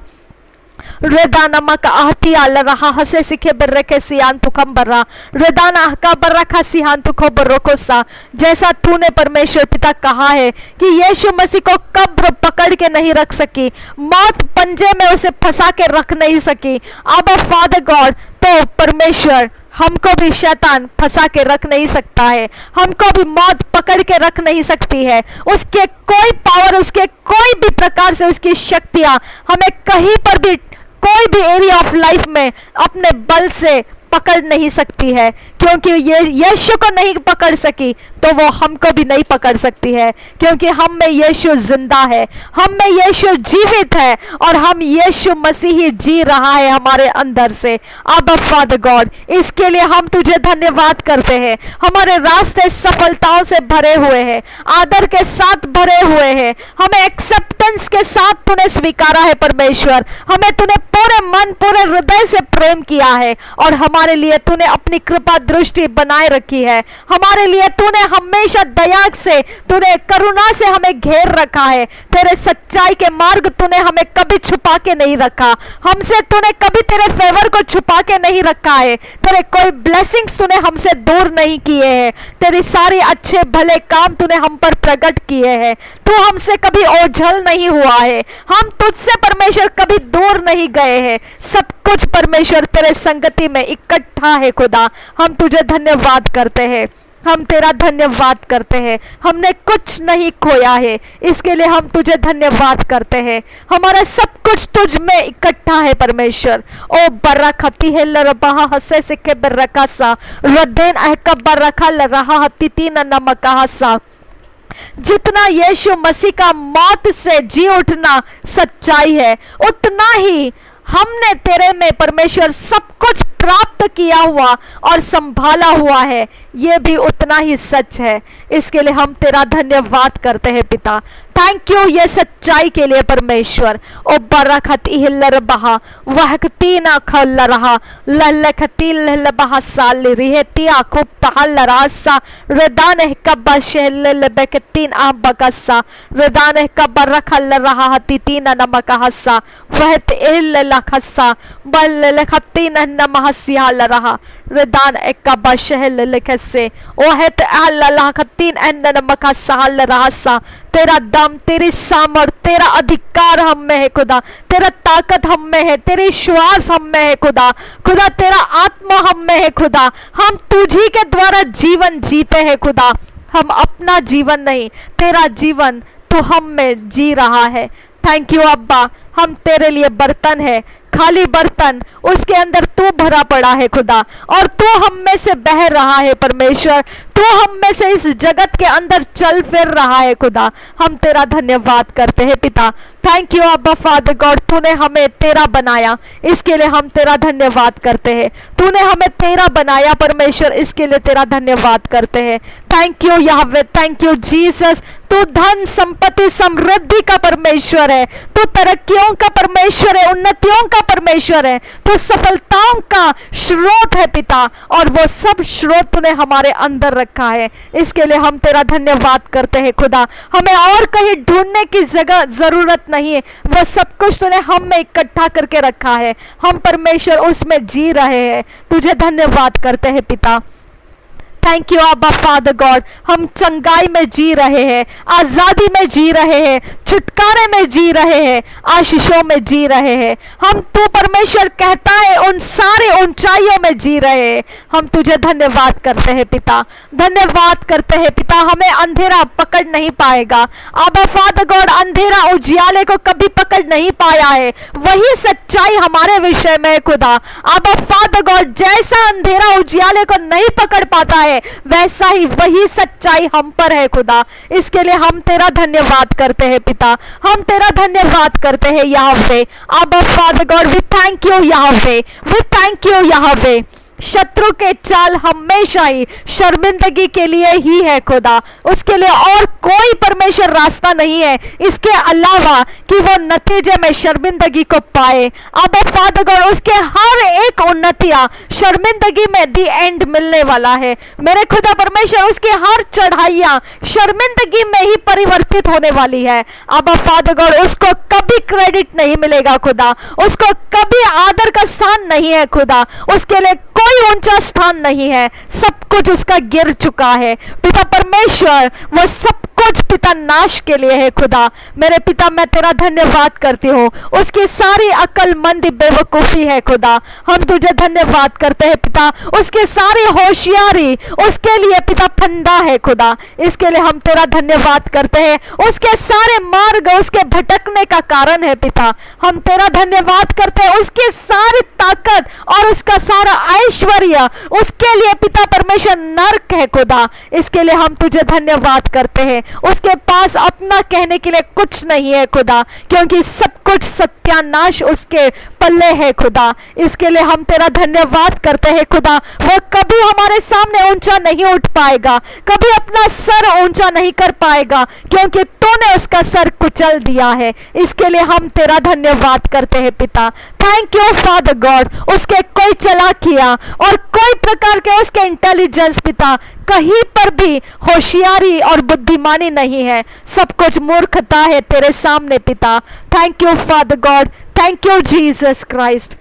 रेदाना मका आहती आल रहा हसे सिखे बर्रके सियान तुखम बर्रा रेदाना हका बर्रखा सिहान तुखो बर्रोकोसा। जैसा तूने परमेश्वर पिता कहा है कि यीशु मसीह को कब्र पकड़ के नहीं रख सकी, मौत पंजे में उसे फंसा के रख नहीं सकी। अब फादर गॉड, तो परमेश्वर हमको भी शैतान फंसा के रख नहीं सकता है, हमको भी मौत पकड़ के रख नहीं सकती है। उसके कोई पावर, उसके कोई भी प्रकार से उसकी शक्तियां हमें कहीं पर भी कोई भी एरिया ऑफ लाइफ में अपने बल से पकड़ नहीं सकती है, क्योंकि ये यीशु को नहीं पकड़ सकी तो वो हमको भी नहीं पकड़ सकती है, क्योंकि हम में यीशु जिंदा है, हम में यीशु जीवित है और हम यीशु मसीह ही जी रहा है हमारे अंदर से। अब फादर गॉड, इसके लिए हम तुझे धन्यवाद करते हैं। हमारे रास्ते सफलताओं से भरे हुए हैं, आदर के साथ भरे हुए हैं, हमें एक्सेप्टेंस के साथ तूने स्वीकारा है परमेश्वर, हमें तूने पूरे मन पूरे हृदय से प्रेम किया है और हमारे लिए तूने अपनी कृपा दृष्टि बनाए रखी है। हमारे लिए तूने हमेशा दया से, तूने करुणा से हमें घेर रखा है। तेरे सच्चाई के मार्ग तूने हमें कभी छुपा के नहीं रखा, हमसे तूने कभी तेरे फेवर को छुपा के नहीं रखा है। तेरे कोई ब्लेसिंग्स तूने हमसे दूर नहीं किए हैं, तेरी सारी अच्छे भले काम तूने हम पर प्रकट किए हैं। तू हमसे कभी ओझल नहीं हुआ है, हम तुझसे परमेश्वर कभी दूर नहीं गए हैं। सब कुछ परमेश्वर तेरे संगति में इकट्ठा है खुदा। हम तुझे धन्यवाद करते हैं, हम तेरा धन्यवाद करते हैं। हमने कुछ नहीं खोया है, इसके लिए हम तुझे धन्यवाद करते हैं। हमारा सब कुछ तुझ में इकट्ठा है परमेश्वर। ओ बरखती है लरबहा हसे सिखे बरकासा रदेन अहका बरखा लरहा हतीतीन नमकासा। जितना यीशु मसीह का मौत से जी उठना सच्चाई है, उतना ही हमने तेरे में परमेश्वर सब कुछ प्राप्त किया हुआ और संभाला हुआ है, ये भी उतना ही सच है। इसके लिए हम तेरा धन्यवाद करते हैं पिता। थैंक यू ये सच्चाई के लिए परमेश्वर। ओ बरखती हिल्लरबहा वहकती ना खल्लरहा लल्लखती लल्लबहा साल रिहती आखुब तहल्लरासा रदान कब्बा शहल्लबकतीन आ बकसा रदान कब्बा रखल्लरहा हतीतीन नमकहसा वहत इल्लखसा बल्लखतीन नमहसिया लरहा रदान कब्बा शहल्लखसे ओहत अल्लखतीन नमकहसा लरहासा। तेरा दम, तेरी सामर्थ, तेरा अधिकार हम में है खुदा, तेरा ताकत हम में है, तेरी श्वास हम में है खुदा। खुदा तेरा आत्मा हम में है खुदा। हम तुझी के द्वारा जीवन जीते हैं खुदा, हम अपना जीवन नहीं, तेरा जीवन तू हम में जी रहा है। थैंक यू अब्बा, हम तेरे लिए बर्तन है, खाली बर्तन, उसके अंदर तू भरा पड़ा है खुदा, और तू हम में से बह रहा है परमेश्वर। तू हम में से इस जगत के अंदर चल फिर रहा है खुदा। हम तेरा धन्यवाद करते हैं पिता। थैंक यू अब्बा फादर गॉड, तूने हमें तेरा बनाया, इसके लिए हम तेरा धन्यवाद करते हैं। तूने हमें तेरा बनाया परमेश्वर, इसके लिए तेरा धन्यवाद करते हैं। Thank you Jehovah, thank you Jesus. तू धन संपत्ति समृद्धि का परमेश्वर है, तू तरक्कियों का परमेश्वर है, उन्नतियों का परमेश्वर है, तू सफलताओं का स्रोत है पिता, और वो सब स्रोत तूने हमारे अंदर रखा है। इसके लिए हम तेरा धन्यवाद करते हैं खुदा। हमें और कहीं ढूंढने की जगह जरूरत नहीं है, वो सब कुछ तूने हम में इकट्ठा करके रखा है। हम परमेश्वर उसमें जी रहे हैं, तुझे धन्यवाद करते हैं पिता। थैंक यू अब्बा फादर गॉड, हम चंगाई में जी रहे हैं, आज़ादी में जी रहे हैं, छुटकारे में जी रहे हैं, आशीषों में जी रहे हैं। हम तू परमेश्वर कहता है उन सारे ऊंचाइयों में जी रहे हैं। हम तुझे धन्यवाद करते हैं पिता, धन्यवाद करते हैं पिता। हमें अंधेरा पकड़ नहीं पाएगा अब्बा फादर गॉड, अंधेरा उजियाले को कभी पकड़ नहीं पाया है। वही सच्चाई हमारे विषय में खुदा अब्बा फादर गॉड, जैसा अंधेरा उजियाले को नहीं पकड़ पाता है, वैसा ही वही सच्चाई हम पर है खुदा। इसके लिए हम तेरा धन्यवाद करते हैं पिता, हम तेरा धन्यवाद करते हैं यहोवा। Abba father God, we thank you Jehovah, we thank you Jehovah. शत्रु के चाल हमेशा ही शर्मिंदगी के लिए ही है खुदा, उसके लिए और कोई परमेश्वर रास्ता नहीं है इसके अलावा कि वो नतीजे में शर्मिंदगी को पाए। अब फादर गॉड, उसके हर एक उन्नतियां शर्मिंदगी में दी एंड मिलने वाला है मेरे खुदा परमेश्वर। उसकी हर चढ़ाइयां शर्मिंदगी में ही परिवर्तित होने वाली है। अब फादर गॉड, उसको कभी क्रेडिट नहीं मिलेगा खुदा, उसको कभी आदर का स्थान नहीं है खुदा, उसके लिए कोई ऊंचा स्थान नहीं है, सब कुछ उसका गिर चुका है पिता परमेश्वर। वो सब कुछ पिता नाश के लिए है खुदा। मेरे पिता मैं तेरा धन्यवाद करती हूँ, उसकी सारी अक्लमंदी बेवकूफ़ी है खुदा। हम तुझे धन्यवाद करते हैं पिता, उसकी सारी होशियारी उसके लिए पिता फंदा है खुदा। इसके लिए हम तेरा धन्यवाद करते हैं। उसके सारे मार्ग उसके भटकने का कारण है पिता। हम तेरा धन्यवाद करते हैं, उसकी सारी ताकत और उसका सारा ऐश्वर्य उसके लिए पिता परमेश्वर नर्क है खुदा। इसके लिए हम तुझे धन्यवाद करते हैं। उसके पास अपना कहने के लिए कुछ नहीं है खुदा, क्योंकि सब कुछ सत्यानाश उसके पल्ले है खुदा। इसके लिए हम तेरा धन्यवाद करते हैं खुदा। वो कभी हमारे सामने ऊंचा नहीं उठ पाएगा, कभी अपना सर ऊंचा नहीं कर पाएगा, क्योंकि तूने उसका सर कुचल दिया है। इसके लिए हम तेरा धन्यवाद करते हैं पिता। Thank you Father God. उसके कोई चालाकियां और कोई प्रकार के उसके इंटेलिजेंस पिता कहीं पर भी होशियारी और बुद्धिमानी नहीं है, सब कुछ मूर्खता है तेरे सामने पिता। Thank you Father God, thank you Jesus Christ.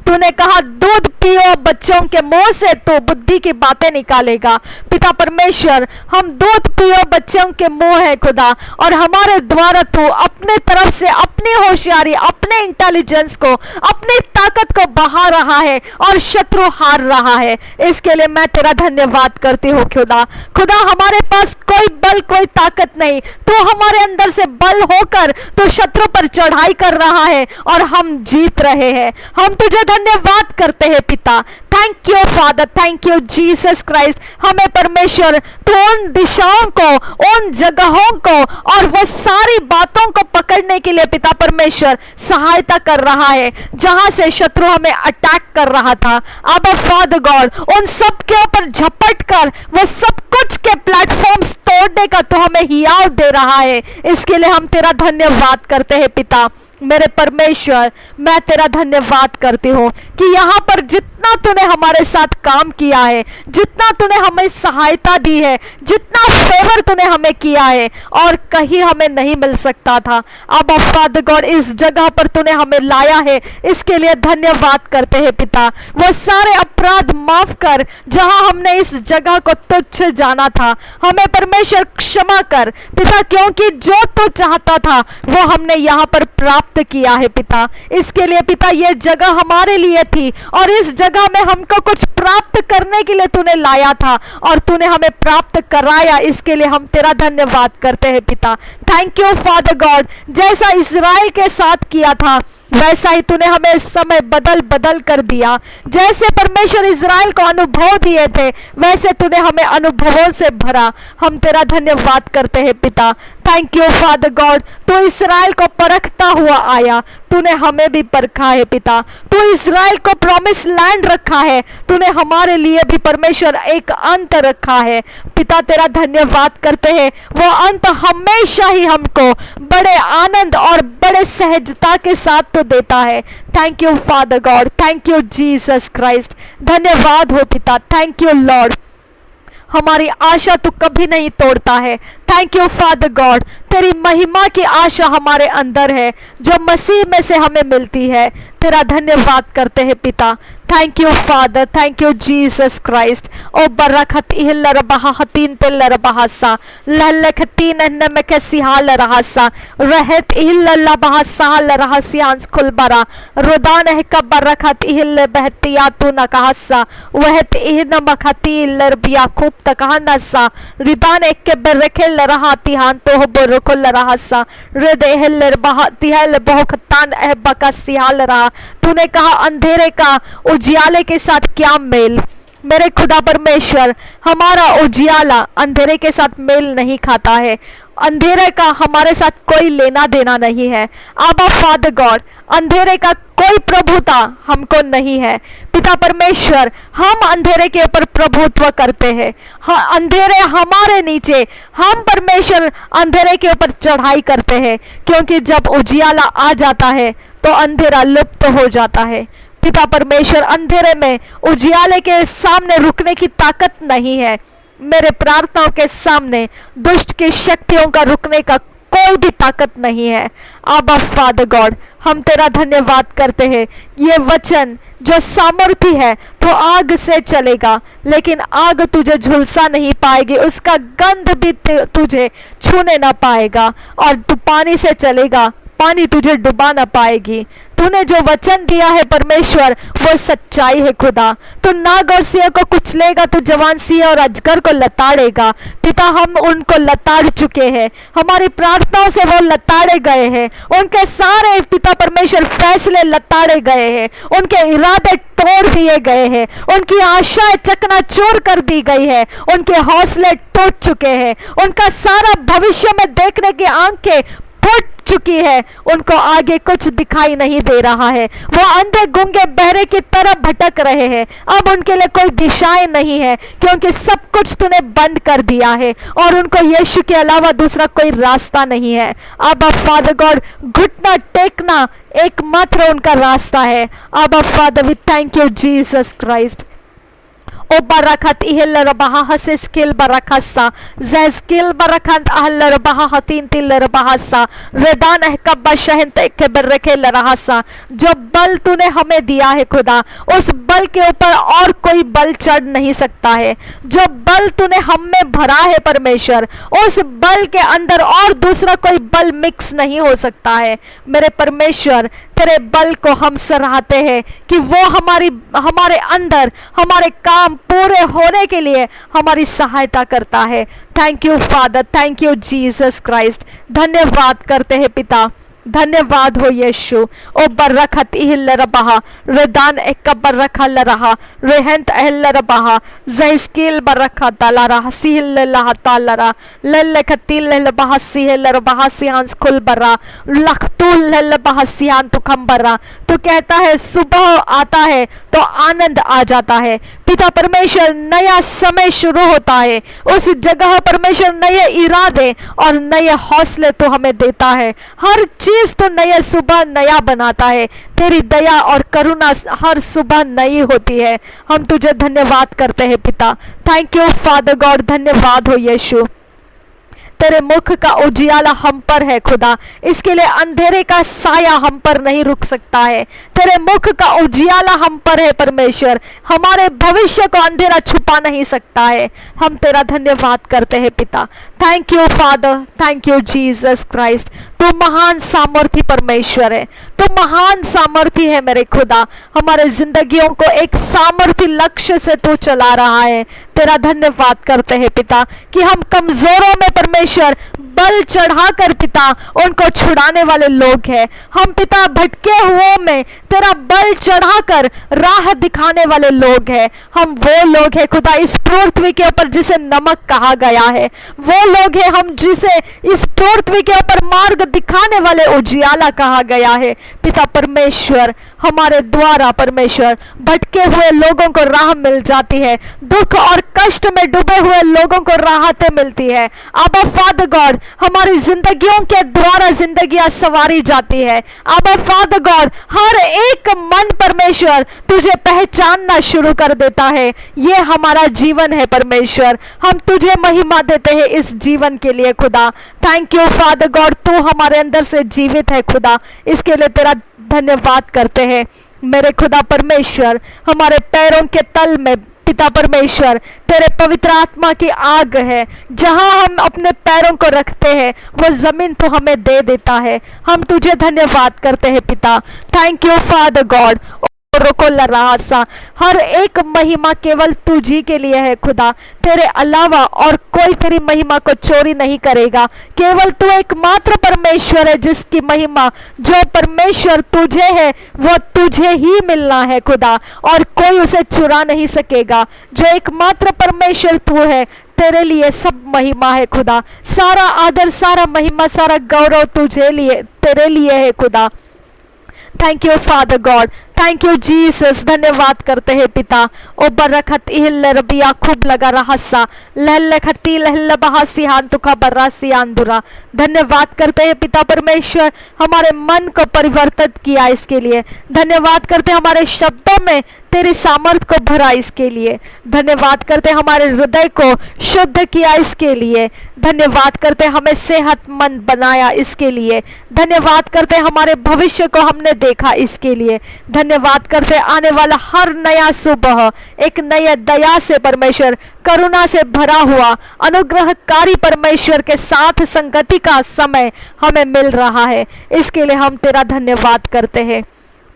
तूने कहा दूध पियो, बच्चों के मुंह से तो बुद्धि की बातें निकालेगा। पिता परमेश्वर, हम दूध पियो बच्चों के मुंह है खुदा, और हमारे द्वारा तू अपने तरफ से अपनी होशियारी, अपने इंटेलिजेंस को, अपनी ताकत को बढ़ा रहा है और शत्रु हार रहा है। इसके लिए मैं तेरा धन्यवाद करती हूँ खुदा। खुदा हमारे पास कोई बल कोई ताकत नहीं, तू हमारे अंदर से बल होकर तू शत्रु पर चढ़ाई कर रहा है और हम जीत रहे हैं। हम तुझे धन्यवाद करते हैं पिता। Thank you Father, thank you Jesus Christ. हमें परमेश्वर तू उन दिशाओं को, उन जगहों को और वो सारी बातों को पकड़ने के लिए पिता परमेश्वर सहायता कर रहा है जहां से शत्रु हमें अटैक कर रहा था। अब फादर गॉड उन सब के ऊपर झपट कर वो सब कुछ के प्लेटफॉर्म्स तोड़ने का तो हमें हियाव दे रहा है। इसके लिए हम तेरा धन्यवाद करते हैं पिता। मेरे परमेश्वर, मैं तेरा धन्यवाद करती हूँ कि यहाँ पर जितना तूने हमारे साथ काम किया है, जितना तूने हमें सहायता दी है, जितना फेवर तूने हमें किया है, और कहीं हमें नहीं मिल सकता था। अब फादर गॉड इस जगह पर तूने हमें लाया है, इसके लिए धन्यवाद करते हैं पिता। वो सारे अपराध माफ कर जहाँ हमने इस जगह को तुच्छ जाना था, हमें परमेश्वर क्षमा कर पिता, क्योंकि जो तू चाहता था वो हमने यहाँ पर प्राप्त किया है पिता। इसके लिए पिता ये जगह हमारे लिए थी और इस जगह में हमको कुछ प्राप्त करने के लिए तूने लाया था और तूने हमें प्राप्त कराया। इसके लिए हम तेरा धन्यवाद करते हैं पिता। Thank you Father God. जैसा इज़राइल के साथ किया था वैसा ही तूने हमें इस समय बदल बदल कर दिया। जैसे परमेश्वर इज़राइल को अनुभव दिए थे वैसे तूने हमें अनुभवों से भरा। हम तेरा धन्यवाद करते हैं पिता। Thank you Father God. तू इज़राइल को परखता हुआ आया, तूने हमें भी परखा है पिता। तू इज़राइल को प्रॉमिस लैंड रखा है, तूने हमारे लिए भी परमेश्वर एक अंत रखा है पिता। तेरा धन्यवाद करते हैं। वो अंत हमेशा ही हमको बड़े आनंद और बड़े सहजता के साथ तो देता है। Thank you Father God, thank you Jesus Christ. धन्यवाद हो पिता। Thank you Lord. हमारी आशा तो कभी नहीं तोड़ता है। Thank you Father God. तेरी महिमा की आशा हमारे अंदर है जो मसीह में से हमें मिलती है। तेरा धन्यवाद करते हैं पिता। Thank you Father, thank you Jesus Christ. ओ बरकत इहल्लर बहातीन तेल्लर बहासा लहलखतीन नमक सिहाल रहसा रहत इहल्ल बहासाल रहसियांस खुलबरा रुदान है का बरकत इहल्ल बहतिया तू न कहसा वहत इहन मखतील बियाकूब तकहनसा रिदान एक के बरखेल रहतिहान तो बरकुल रहसा रिद इहल्ल बहतिहल बहुखतान एह बका सिहाल रहा। तूने कहा अंधेरे का उजियाले के साथ क्या मेल। मेरे खुदा परमेश्वर, हमारा उजियाला अंधेरे के साथ मेल नहीं खाता है। अंधेरे का हमारे साथ कोई लेना देना नहीं है। आबा फादर गॉड, अंधेरे का कोई प्रभुता हमको नहीं है पिता परमेश्वर। हम अंधेरे के ऊपर प्रभुत्व करते हैं। अंधेरे हमारे नीचे, हम परमेश्वर अंधेरे के ऊपर चढ़ाई करते हैं, क्योंकि जब उजियाला आ जाता है तो अंधेरा लुप्त हो जाता है। पिता परमेश्वर, अंधेरे में उजियाले के सामने रुकने की ताकत नहीं है। मेरे प्रार्थनाओं के सामने दुष्ट की शक्तियों का रुकने का कोई भी ताकत नहीं है। आबा फादर गॉड, हम तेरा धन्यवाद करते हैं। ये वचन जो सामर्थ्य है तो आग से चलेगा, लेकिन आग तुझे झुलसा नहीं पाएगी, उसका गंध भी तुझे छूने ना पाएगा। और तू पानी से चलेगा, पानी तुझे डुबा ना पाएगी। तूने जो वचन दिया है परमेश्वर, वो सच्चाई है खुदा। तू नाग और सिंह को कुचलेगा, तू जवान सिंह और अजगर को लताड़ेगा। पिता, हम उनको लताड़ चुके हैं, हमारी प्रार्थनाओं से वो लताड़े गए हैं। उनके सारे पिता परमेश्वर फैसले लताड़े गए हैं, उनके इरादे तोड़ दिए गए हैं, उनकी आशाएं चकनाचूर कर दी गई है, उनके हौसले टूट चुके हैं, उनका सारा भविष्य में देखने की आंखें फूट चुकी है, उनको आगे कुछ दिखाई नहीं दे रहा है। वो अंधे गूंगे बहरे की तरह भटक रहे हैं। अब उनके लिए कोई दिशाएं नहीं है, क्योंकि सब कुछ तूने बंद कर दिया है और उनको यीशु के अलावा दूसरा कोई रास्ता नहीं है। अब फादर गॉड, घुटना टेकना एकमात्र उनका रास्ता है। अब father, we thank you Jesus Christ. O barakat ihel rabaha hasis skill barakasa zez skill barakant ahel rabaha hatin til rabahasa redan ehkabba शहंत के बरखे लरहासा। जो बल तूने हमें दिया है खुदा, उस बल के ऊपर और कोई बल चढ़ नहीं सकता है। जो बल तूने हम में भरा है परमेश्वर, उस बल के अंदर और दूसरा कोई बल मिक्स नहीं हो सकता है। मेरे परमेश्वर, तेरे बल को हम सराहते हैं कि वो हमारे अंदर हमारे काम पूरे होने के लिए हमारी सहायता करता है। Thank you Father, thank you Jesus Christ. धन्यवाद करते हैं पिता, धन्यवाद हो यीशु। ओ बरखत इहिल रबहा रेदान एक बरखा लरहा रेहंत अहल रबहा जहिस्किल बरखा ताला रहा सिहिल लहा ताला लल्ले खतिल लल बहा सिहिल रबहा सिहान स्कुल बरा लखतुल लल बहा सिहान तो खंबरा। तो कहता है सुबह आता है तो आनंद आ जाता है। पिता परमेश्वर, नया समय शुरू होता है, उस जगह परमेश्वर नए इरादे और नए हौसले तो हमें देता है। हर चीज तो नए सुबह नया बनाता है। तेरी दया और करुणा हर सुबह नई होती है। हम तुझे धन्यवाद करते हैं पिता। थैंक यू फादर गॉड, धन्यवाद हो यीशु। तेरे मुख का उजियाला हम पर है खुदा, इसके लिए अंधेरे का साया हम पर नहीं रुक सकता है। तेरे मुख का उजियाला हम पर है परमेश्वर, हमारे भविष्य को अंधेरा छुपा नहीं सकता है। हम तेरा धन्यवाद करते हैं पिता। Thank you Father, thank you Jesus Christ. तू महान सामर्थी परमेश्वर है, तू महान सामर्थी है मेरे खुदा। हमारे जिंदगियों को एक सामर्थी लक्ष्य से तू चला रहा है। तेरा धन्यवाद करते हैं पिता कि हम कमजोरों में परमेश्वर बल चढ़ाकर पिता उनको छुड़ाने वाले लोग हैं। हम पिता भटके हुए में तेरा बल चढ़ाकर राह दिखाने वाले लोग हैं। हम वो लोग हैं खुदा इस पृथ्वी के ऊपर जिसे नमक कहा गया है। वो लोग हैं हम जिसे इस पृथ्वी के ऊपर मार्ग दिखाने वाले उजियाला कहा गया है। पिता परमेश्वर, हमारे द्वारा परमेश्वर भटके हुए लोगों को राह मिल जाती है, दुख और कष्ट में डूबे हुए लोगों को राहतें मिलती है। आबा फादर गॉड, हमारी जिंदगियों के द्वारा जिंदगियां सवारी जाती है। आबा फादर गॉड, हर एक मन परमेश्वर तुझे पहचानना शुरू कर देता है। ये हमारा जीवन है परमेश्वर, हम तुझे महिमा देते हैं इस जीवन के लिए खुदा। थैंक यू फादर गॉड, तू हमारे अंदर से जीवित है खुदा, इसके लिए तेरा धन्यवाद करते हैं। मेरे खुदा परमेश्वर, हमारे पैरों के तल में पिता परमेश्वर तेरे पवित्र आत्मा की आग है। जहां हम अपने पैरों को रखते हैं वो जमीन तो हमें दे देता है। हम तुझे धन्यवाद करते हैं पिता। Thank you Father God. रोको लरासा, हर एक महिमा केवल तुझी के लिए है खुदा, तेरे अलावा और कोई तेरी महिमा को चोरी नहीं करेगा। केवल तू एकमात्र परमेश्वर है जिसकी महिमा जो परमेश्वर तुझे है वो तुझे ही मिलना है खुदा, और कोई उसे चुरा नहीं सकेगा। जो एकमात्र परमेश्वर तू है, तेरे लिए सब महिमा है खुदा। सारा आदर, सारा महिमा, सारा गौरव तुझे लिए तेरे लिए है खुदा। Thank you Father God, thank you Jesus, धन्यवाद करते हैं पिता। ओ बरकत इहल रबिया खूब लगा रहसा लहल खती लहल बहासी हान तुका बर्रासी आंदुरा। धन्यवाद करते हैं पिता परमेश्वर, हमारे मन को परिवर्तित किया इसके लिए। धन्यवाद करते हैं हमारे शब्दों में तेरी सामर्थ को भरा इसके लिए। धन्यवाद करते हैं हमारे हृदय को शुद्ध किया इसके लिए। धन्यवाद करते हैं हमें सेहतमंद बनाया इसके लिए। धन्यवाद करते हैं हमारे भविष्य को हमने देखा इसके लिए। धन्यवाद करते हैं आने वाला हर नया सुबह एक नए दया से परमेश्वर, करुणा से भरा हुआ अनुग्रहकारी परमेश्वर के साथ संगति का समय हमें मिल रहा है। इसके लिए हम तेरा धन्यवाद करते हैं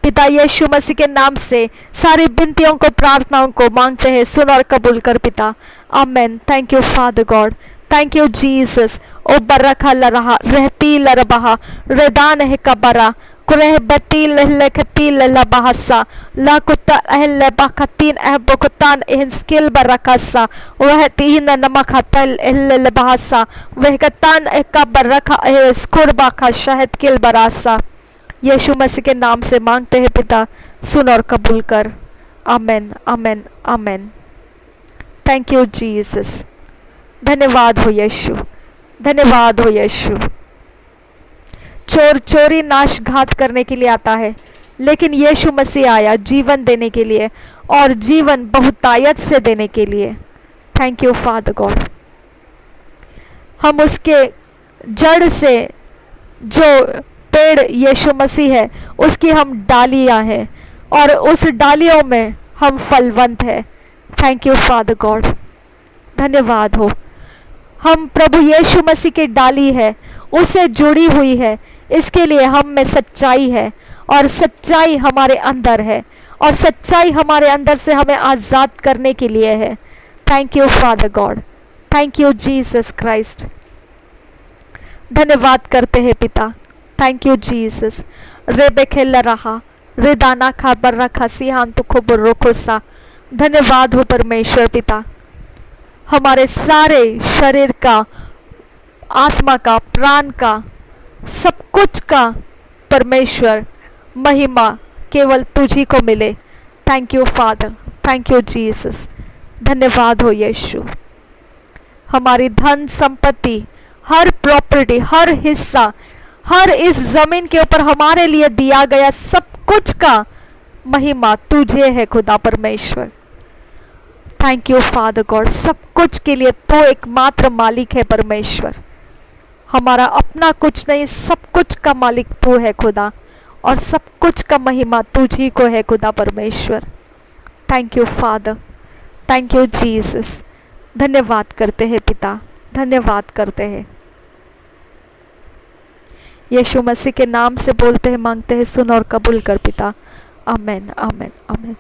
पिता। यीशु मसीह के नाम से सारी विनतियों को, प्रार्थनाओं को मांगते हैं, सुन और कबूल कर पिता। Amen. Thank you Father God, thank you Jesus. ओ बरखा लरहा रहती लरबहा रेदान है कबरा कुरह बती लहलखती ललबहसा ला कुत्ता अहल बखतीन अह बकुतान एहन स्किल बरकसा वह तीन नमक हतल अहल बहसा वह कतान का बरखा अह स्कुर बखा शहद किल बरासा। यीशु मसीह के नाम से मांगते हैं पिता, सुन और कबूल कर। Amen, amen, amen. Thank you Jesus. धन्यवाद हो यीशु, धन्यवाद हो यीशु। चोर चोरी नाश घात करने के लिए आता है, लेकिन यीशु मसीह आया जीवन देने के लिए, और जीवन बहुतायत से देने के लिए। Thank you Father God. हम उसके जड़ से, जो पेड़ यीशु मसीह है, उसकी हम डालियां हैं, और उस डालियों में हम फलवंत हैं। थैंक यू फादर गॉड, धन्यवाद हो। हम प्रभु यीशु मसीह की डाली है, उससे जुड़ी हुई है, इसके लिए हम में सच्चाई है, और सच्चाई हमारे अंदर है, और सच्चाई हमारे अंदर से हमें आज़ाद करने के लिए है। Thank you Father God, thank you Jesus Christ. धन्यवाद करते हैं पिता। Thank you Jesus. रेबे खेल रहा रेदाना खा बर रखा सिहान तो खूब रोखोसा। धन्यवाद हो परमेश्वर पिता, हमारे सारे शरीर का, आत्मा का, प्राण का, सब कुछ का परमेश्वर महिमा केवल तुझी को मिले। Thank you Father, thank you Jesus. धन्यवाद हो यीशु। हमारी धन संपत्ति, हर प्रॉपर्टी, हर हिस्सा, हर इस जमीन के ऊपर हमारे लिए दिया गया सब कुछ का महिमा तुझे है खुदा परमेश्वर। Thank you Father God. सब कुछ के लिए तो एकमात्र मालिक है परमेश्वर, हमारा अपना कुछ नहीं, सब कुछ का मालिक तू है खुदा, और सब कुछ का महिमा तुझी को है खुदा परमेश्वर। Thank you Father, thank you Jesus. धन्यवाद करते हैं पिता, धन्यवाद करते हैं। यीशु मसीह के नाम से बोलते हैं, मांगते हैं, सुन और कबूल कर पिता। आमेन, आमेन, आमेन।